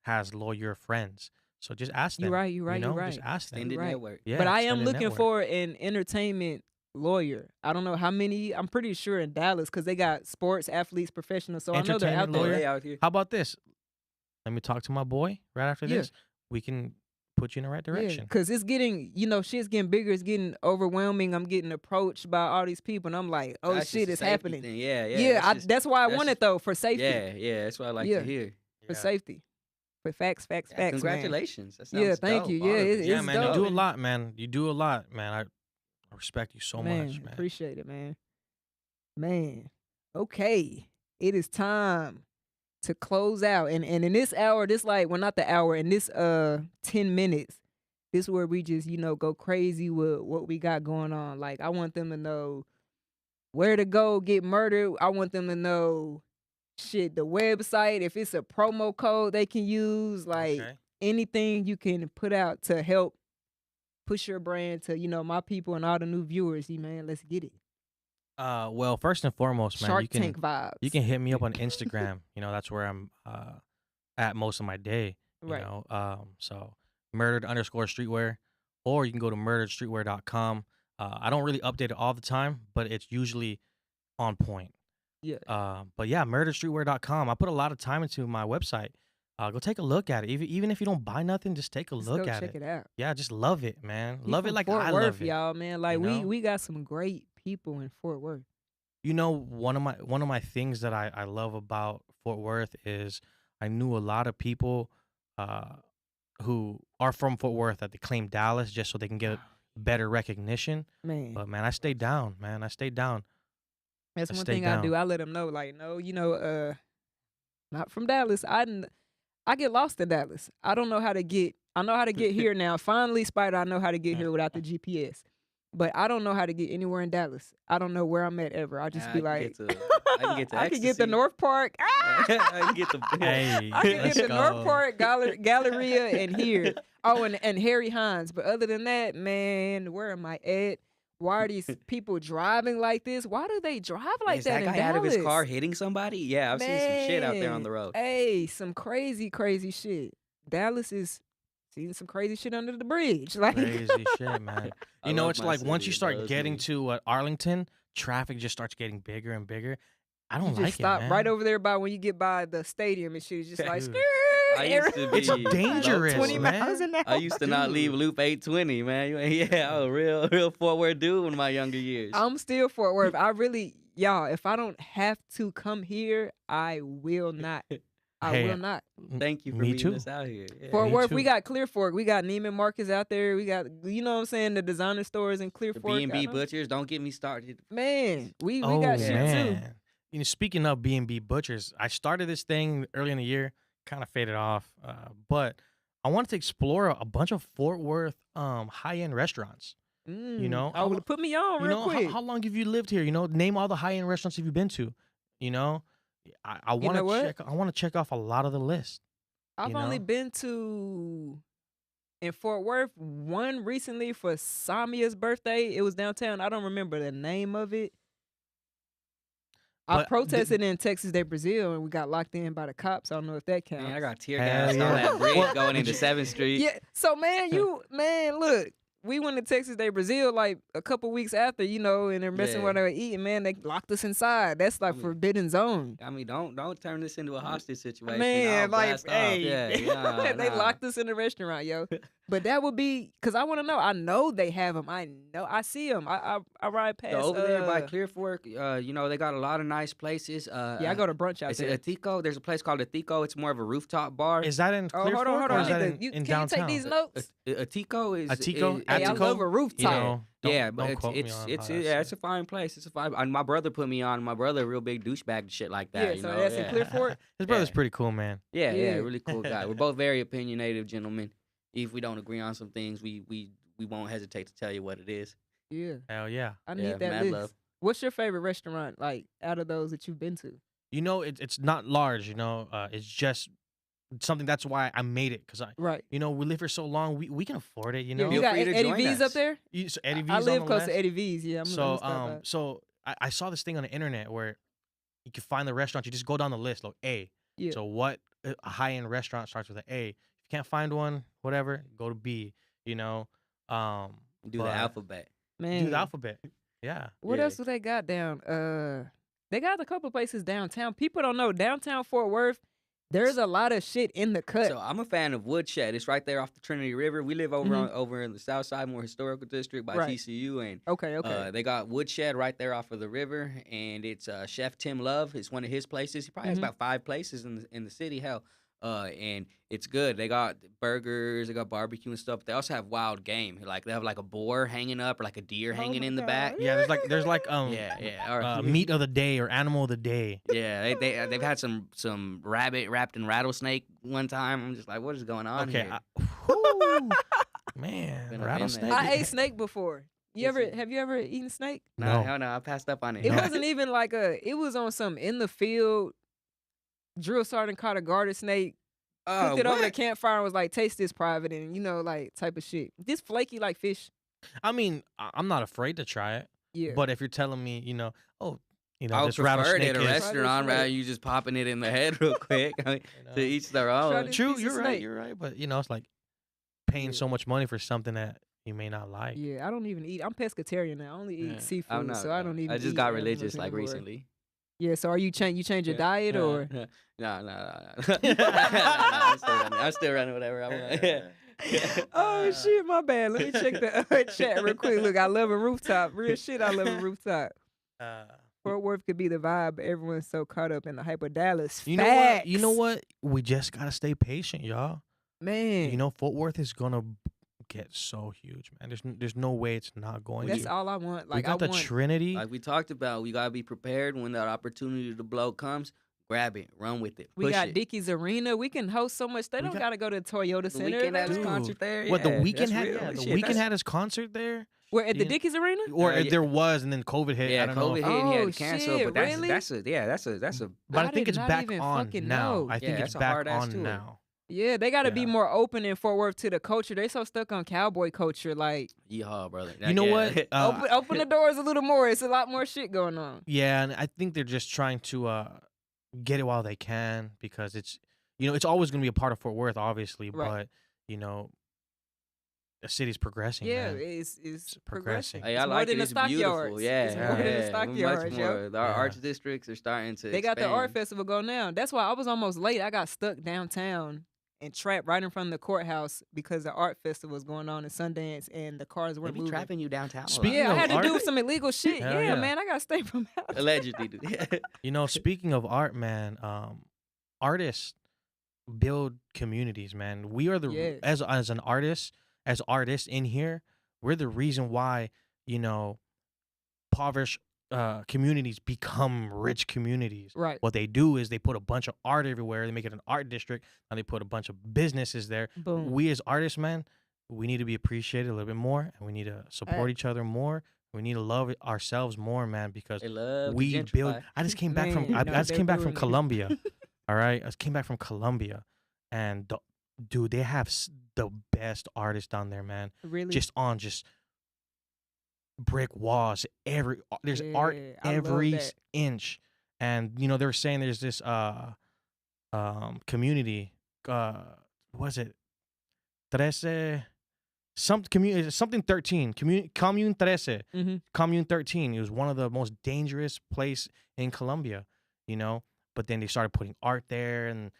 has lawyer friends. So just ask them. You're right. You're right. You're Just right. ask them. Extended right. network. Yeah, But I am extended looking network. for an entertainment lawyer. I don't know how many. I'm pretty sure in Dallas because they got sports, athletes, professionals. So I know they're out Entertainment there. lawyer? They out here. How about this? Let me talk to my boy right after Yeah. this. We can put you in the right direction. Because it's getting, shit's getting bigger. It's getting overwhelming. I'm getting approached by all these people, and I'm like, oh That's shit, just a it's safety happening. thing. Yeah. Yeah, that's why I that's want it just- though, for safety. Yeah, that's what I like Yeah. to hear. For Yeah. safety. For facts, Yeah, man. congratulations. That Yeah, sounds thank dope. you. All Yeah, of it- it. Yeah, it's man, you dope. do a lot, man. You do a lot, man. I respect you so man, much, man. appreciate it, man. Man, okay. It is time to close out. And in this hour, well, not the hour, in this 10 minutes, this is where we just, go crazy with what we got going on. Like, I want them to know where to go get murdered. I want them to know shit, the website, if it's a promo code they can use, like Okay. anything you can put out to help push your brand to, my people and all the new viewers, man. Let's get it. Well, first and foremost, man, Shark you can Tank vibes. you can hit me up on Instagram. That's where I'm at most of my day. Right. So murdered_streetwear, or you can go to murderedstreetwear.com. I don't really update it all the time, but it's usually on point. Yeah. But yeah, murderstreetwear.com. I put a lot of time into my website. Go take a look at it. Even if you don't buy nothing, just take a Just look go at check it. it out. Yeah, just love it, man. He Love it from like Fort I Worth, love it. y'all, man. Like You know? we got some great people in Fort Worth. You know, one of my things that I love about Fort Worth is I knew a lot of people uh, who are from Fort Worth that they claim Dallas just so they can get better recognition. Man, But man, I stayed down, man. I stayed down. that's I one stayed thing I do. down. I let them know, like, no, not from Dallas. I get lost in Dallas. I don't know how to get. I know how to get here now. Finally, Spider, I know how to get here without the GPS. But I don't know how to get anywhere in Dallas. I don't know where I'm at ever. I'll just be like, I can get to I can get the ecstasy. North Park. I can get the Hey, I can let's get the North go. Park, Galleria, and here. Oh, and Harry Hines. But other than that, man, where am I at? Why are these people driving like this? Why do they drive like Is that that in guy Dallas? out of his car hitting somebody? Yeah, I've seen some shit out there on Man, the road. Hey, some crazy, crazy shit. Dallas is seeing some crazy shit under the bridge. Like Crazy shit, man. I You know, love it's my like once city. you It start loves getting me. to Arlington, traffic just starts getting bigger and bigger. I you don't just like stop it, man. right over there by when you get by the stadium and shit. It's just like Dude. I used to It's be dangerous, local. 20 miles man. an hour. I used to not leave Dude. Loop 820, man. Yeah, I was real Fort Worth dude in my younger years. I'm still Fort Worth. Y'all, if I don't have to come here, I will not. I Hey, will not. Thank you for me meeting too. us out here. Yeah. Fort Me Worth, we too. got Clear Fork. We got Neiman Marcus out there. We got, you know what I'm saying, the designer stores in Clear The Fork. B&B Butchers, don't get me started. Man, we Oh got shit too. man. You know, speaking of B&B Butchers, I started this thing early in the year, kind of faded off, but I wanted to explore a bunch of Fort Worth high-end restaurants. You know, I would put me on you real know quick. how long have you lived here? You know, name all the high-end restaurants have you been to. You know, I You want know to what? check. I want to check off a lot of the list. I've you only know? been to in Fort Worth one recently for Samia's birthday. It was downtown. I don't remember the name of it. I But protested in Texas de Brazil and we got locked in by the cops. I don't know if that counts. Man, I got tear Hell gassed on yeah. that bridge Well, going did into you- 7th Street. Yeah. So man, look, we went to Texas de Brazil like a couple weeks after, and they're messing Yeah. what they were eating. Man, they locked us inside. That's like I mean, forbidden zone. I mean, don't turn this into a hostage situation. Man, I'll like, blast off. hey, Yeah, they nah. locked us in the restaurant, yo. But that would be because I want to know. I know they have them. I know. I see them. I ride past. So over there by Clear Fork, they got a lot of nice places. Yeah, I go to brunch out It's there. Atico. There's a place called Atico. It's more of a rooftop bar. Is that in Oh, Clear hold on, Fork hold or on. is I that need in, to, you, in can downtown? you take these notes? Atico is Atico? Hey, I Atico? love a rooftop. You know, don't- yeah, but don't quote me it's on it's how that yeah, it's shit. a fine place. It's a fine. And my brother put me on. My brother, a real big douchebag and shit like that. Yeah, you so know? that's in yeah. Clear Fork? His brother's Yeah. pretty cool, man. Yeah, Yeah. really cool guy. We're both very opinionated gentlemen. If we don't agree on some things, we won't hesitate to tell you what it is. Yeah, Hell yeah. I Yeah, need that mad list. love. What's your favorite restaurant, like, out of those that you've been to? You know, it's not large. You know, it's just something. That's why I made it because Right. we live here so long. We can afford it. You Yeah, know, you Feel got free to Eddie join V's up us. there? So Eddie V's I on live the close list. to Eddie V's. Yeah, I'm So gonna stop by. so I saw this thing on the internet where you can find the restaurant. You just go down the list, like A. Yeah. So what a high end restaurant starts with an A? If you can't find one, whatever, go to B. You know, Do the but alphabet. Man, do the alphabet. Yeah. what Yeah. else do they got down? They got a couple of places downtown. People don't know downtown Fort Worth. There's a lot of shit in the cut. So I'm a fan of Woodshed. It's right there off the Trinity River. We live over over in the South Side, more historical district by Right. TCU, and Okay. they got Woodshed right there off of the river, and it's Chef Tim Love. It's one of his places. He probably has about 5 places in the city. Hell, and it's good. They got burgers, they got barbecue and stuff. They also have wild game. Like they have like a boar hanging up or like a deer hanging my in the God. back. Yeah. There's like Yeah. Or, meat of the day or animal of the day. yeah, they've had some rabbit wrapped in rattlesnake one time. I'm just like, what is going on Okay. here? Whew, man, Been up in rattlesnake. there. I ate snake before. Yes, you- Have you ever eaten snake? No, No. hell no, I passed up on it. It wasn't even like it was on some in the field. Drill sergeant caught a garter snake, cooked it over the what? campfire and was like, taste this private and like type of shit. This flaky like fish. I mean, I'm not afraid to try it. Yeah. But if you're telling me, I would this prefer it rattlesnake at a is restaurant Try rather this than you just popping it in the head real quick. I mean, you know. to each their Try own. this True, piece of you're right. snake. You're right. But it's like paying Yeah. so much money for something that you may not like. Yeah, I don't even eat. I'm pescatarian now. I only eat Yeah, seafood, I'm not, so I don't even. I just eat got animals religious like anymore. recently. Yeah, so are you change your diet or? No. I'm still running whatever I want. Oh shit, my bad. Let me check the chat real quick. Look, I love a rooftop. Real shit, I love a rooftop. Uh, Fort Worth could be the vibe, but everyone's so caught up in the hype of Dallas. you know what? You know what? We just gotta stay patient, y'all. Man. You know, Fort Worth is gonna get so huge, man. There's no way it's not going That's to. all I want. Like We got I the want Trinity. Like we talked about, we gotta be prepared when that opportunity to blow comes. Grab it, run with it, we push got it. Dickies Arena. We can host so much. They We don't got- gotta go to Toyota The Center. Weeknd had his Dude. concert there. What the Yeah, weekend that's had? real. Yeah, the Shit, weekend that's- had his concert there. We're at the Yeah. Dickies Arena. Or Yeah. there was, and then COVID hit. Yeah, I don't know. COVID if- hit and he had Oh, to cancel. shit, But that's really? that's a But I I think did it's not back even on fucking now. know. I Yeah, think it's that's a back hard-ass on tour. now. Yeah, they got to be Yeah. more open in Fort Worth to the culture. They so stuck on cowboy culture. Like yeehaw, brother. You know what? open the doors a little more. It's a lot more shit going on. Yeah, and I think they're just trying to get it while they can because it's it's always going to be a part of Fort Worth, obviously, Right. but the city's progressing. Yeah, man. it's progressing. progressing. Hey, It's I more like than it. the It's beautiful. stockyards. Yeah, It's more than the yeah. stockyards, Much yo. more. Our Yeah. arts districts are starting to. They got the art expand. festival go now. That's why I was almost late. I got stuck downtown and trapped right in front of the courthouse because the art festival was going on in Sundance and the cars They weren't be moving. trapping you downtown. a lot. Speaking Yeah, I of had to art- do some illegal shit. Hell Yeah, yeah. man, I got to stay from house. Allegedly, dude. Speaking of art, man, artists build communities, man. We are the Yes. as an artist, as artists in here, we're the reason why impoverished communities become rich communities. Right. What they do is they put a bunch of art everywhere. They make it an art district, and they put a bunch of businesses there. Boom. We as artists, man, we need to be appreciated a little bit more, and we need to support Hey. each other more. We need to love ourselves more, man, because They love to we build. gentrify. I just came back from. Man, I no, just they're came back from doing it. Colombia. All right, I just came back from Colombia, and dude, they have the best artists down there, man. Really? Just brick walls. There's art Yeah, I love every that. inch, and they were saying there's this community. Was it? Trece. Something 13. Commune 13. Mm-hmm. Commune 13. It was one of the most dangerous place in Colombia, But then they started putting art there, and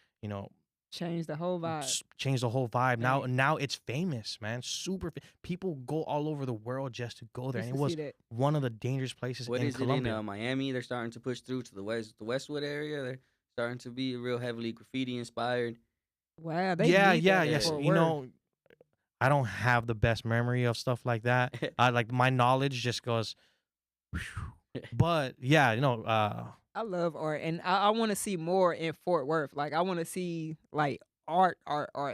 Change the whole vibe. changed the whole vibe. Now, Right. now it's famous, man. Super. People go all over the world just to go there, Just and it to was see that. one of the dangerous places What in is Colombia. it in Miami? They're starting to push through to the Westwood area. They're starting to be real heavily graffiti inspired. Wow. They Yeah, need yeah, that yes. for work. I don't have the best memory of stuff like that. I like my knowledge just goes. But yeah, I love art, and I want to see more in Fort Worth. Like I want to see like art.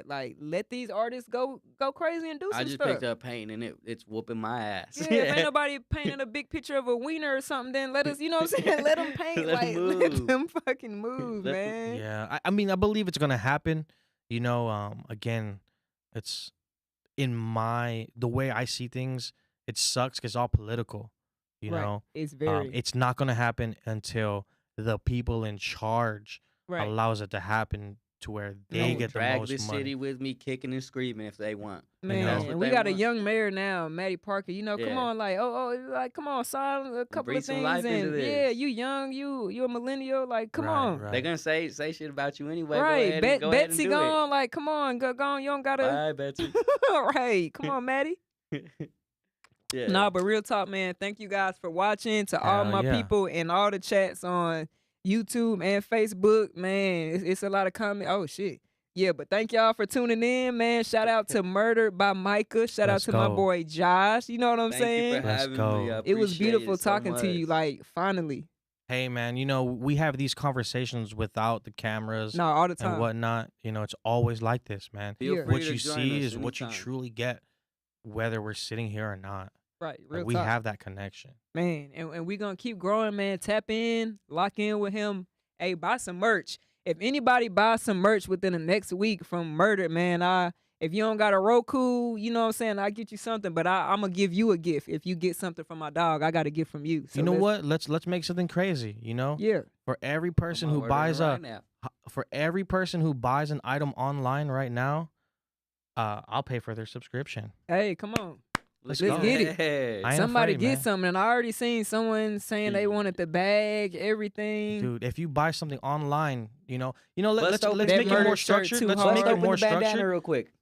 Like let these artists go crazy and do some I just stuff. picked up painting and it's whooping my ass. Yeah, if ain't nobody painting a big picture of a wiener or something, then let us, you know what I'm saying? Let them paint, Let 'em let move. them fucking move, Let them- man. yeah. I mean, I believe it's gonna happen. Again, it's the way I see things. It sucks because it's all political. Right. It's very It's not gonna happen until the people in charge right. allows it to happen to where they No, get the drag most this money. city with me, kicking and screaming if they want. Man, That's what and we they got a want. young mayor now, Matty Parker. Come Yeah. on, like come on, sign a couple Breathe of some things, life into and this. yeah, you young, you a millennial, like come Right, on, right. They're gonna say shit about you anyway. right? Go ahead Betsy and do gone, like come on, go on, you don't it. gotta, Bye, Betsy. right? Come on, Matty. Yeah. Nah, but real talk, man. Thank you guys for watching. To all Hell my yeah. people in all the chats on YouTube and Facebook, man. It's a lot of comment. Oh shit. Yeah, but thank y'all for tuning in, man. Shout out to Murdered by Micah. Shout Let's out to my go. boy Josh. You know what I'm Thank you saying? for Let's having go. me. I It was appreciate beautiful it so talking to you. much. Like finally. Hey man, we have these conversations without the cameras No, all the and time. whatnot. It's always like this, man. Feel Yeah. free What to you join see us is what you anytime. truly get, whether we're sitting here or not. Right. Like, Real we talk. have that connection. Man, and we gonna keep growing, man. Tap in, lock in with him. Hey, buy some merch. If anybody buys some merch within the next week from Murdered, man, if you don't got a Roku, you know what I'm saying, I'll get you something, but I'm gonna give you a gift. If you get something from my dog, I got a gift from you. So You know what? Let's make something crazy. Yeah. For every person I'm who ordering buys right now. for every person who buys an item online right now, I'll pay for their subscription. Hey, come on. Let's Let's go. get it. Yeah. I ain't Somebody afraid, get man. something, and I already seen someone saying they wanted the bag, everything. Dude, if you buy something online, Bust let's open let's that make it more murder shirt structured. too Let's hard. make Bust it open more the bandana structured. real quick.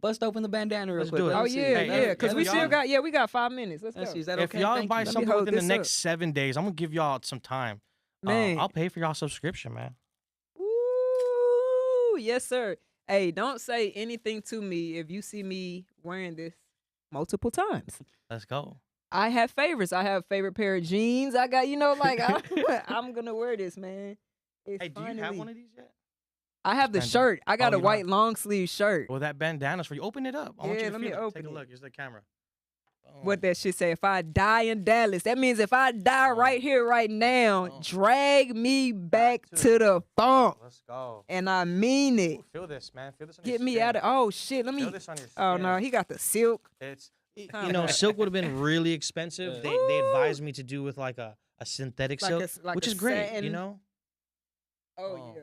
Bust open the bandana real Let's quick. do it. Let Oh me see. yeah, Hey, yeah, because if we still y'all- we got 5 minutes. Let's Let's go. see. Is that If okay? y'all Thank buy you. Let me something hold within the this next up. 7 days, I'm gonna give y'all some time. Man. I'll pay for y'all subscription, man. Ooh, yes, sir. Hey, don't say anything to me if you see me wearing this multiple times. Let's go. I have favorites. I have favorite pair of jeans. I got, I'm gonna wear this, man. It's Hey, do you have finally- one of these yet? I have the Bandana. shirt. I got Oh, a you don't white have- long sleeve shirt. Well, that bandana's for you. Open it up. I want you Yeah, to let feel me it. open Take a it. look. Here's the camera. What that shit say? If I die in Dallas, that means if I die right here, right now, drag me back to the funk. Let's go. And I mean it. Ooh, feel this, man. Feel this on Get your me skin. out of. Oh shit! Let me. Feel this on your Oh skin. no, he got the silk. It's Kinda. silk would have been really expensive. Yeah. They advised me to do with like a synthetic Like silk, like which a is great, satin. Oh. Yeah.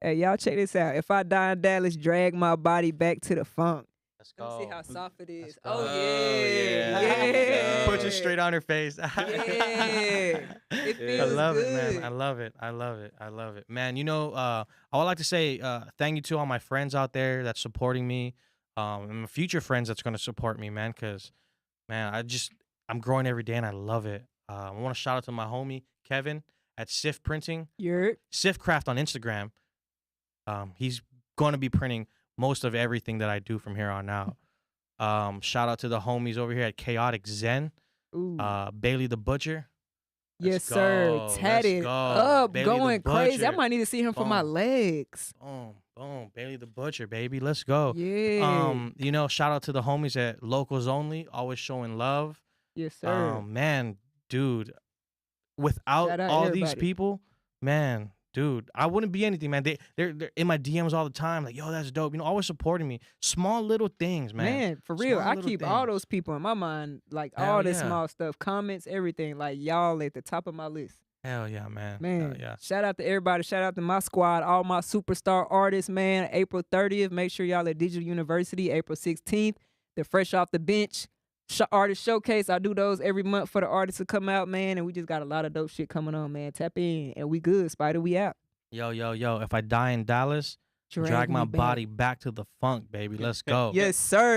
Hey, y'all check this out. If I die in Dallas, drag my body back to the funk. Let's Let go. me see how soft it is. Let's Oh go. yeah, Yeah. Put you straight on her face. Yeah. It Yeah. feels I love it, good. man. I love it. I love it. I love it, man. I would like to say thank you to all my friends out there that's supporting me, and my future friends that's going to support me, man. Because, man, I'm growing every day and I love it. I want to shout out to my homie Kevin at Sif Printing, You're Sif Craft on Instagram. He's going to be printing most of everything that I do from here on out. Shout out to the homies over here at Chaotic Zen, ooh. Bailey the Butcher. Yes, Let's sir. go. Tatted Let's go. up, Bailey the going crazy. I Butcher. might need to see him for my Boom. legs. Boom, boom. Bailey the Butcher, baby. Let's go. Yeah. Shout out to the homies at Locals Only, always showing love. Yes, sir. Man, dude, without Shout out all these everybody. people, man, dude, I wouldn't be anything, man. They're in my DMs all the time, like, yo, that's dope. Always supporting me. Small little things, man. Man, for real, Small I little keep all things. those people in my mind, like Hell all the yeah. small stuff, comments, everything. Like y'all at the top of my list. Hell yeah, man. Man, Hell yeah. shout out to everybody. Shout out to my squad, all my superstar artists, man. April 30th, make sure y'all at Digital University. April 16th, the Fresh Off the Bench Artist Showcase. I do those every month for the artists to come out, man. And we just got a lot of dope shit coming on, man. Tap in, and we good. Spider, we out. Yo. If I die in Dallas, drag my me back. body back to the funk, baby. Let's go. Yes, sir.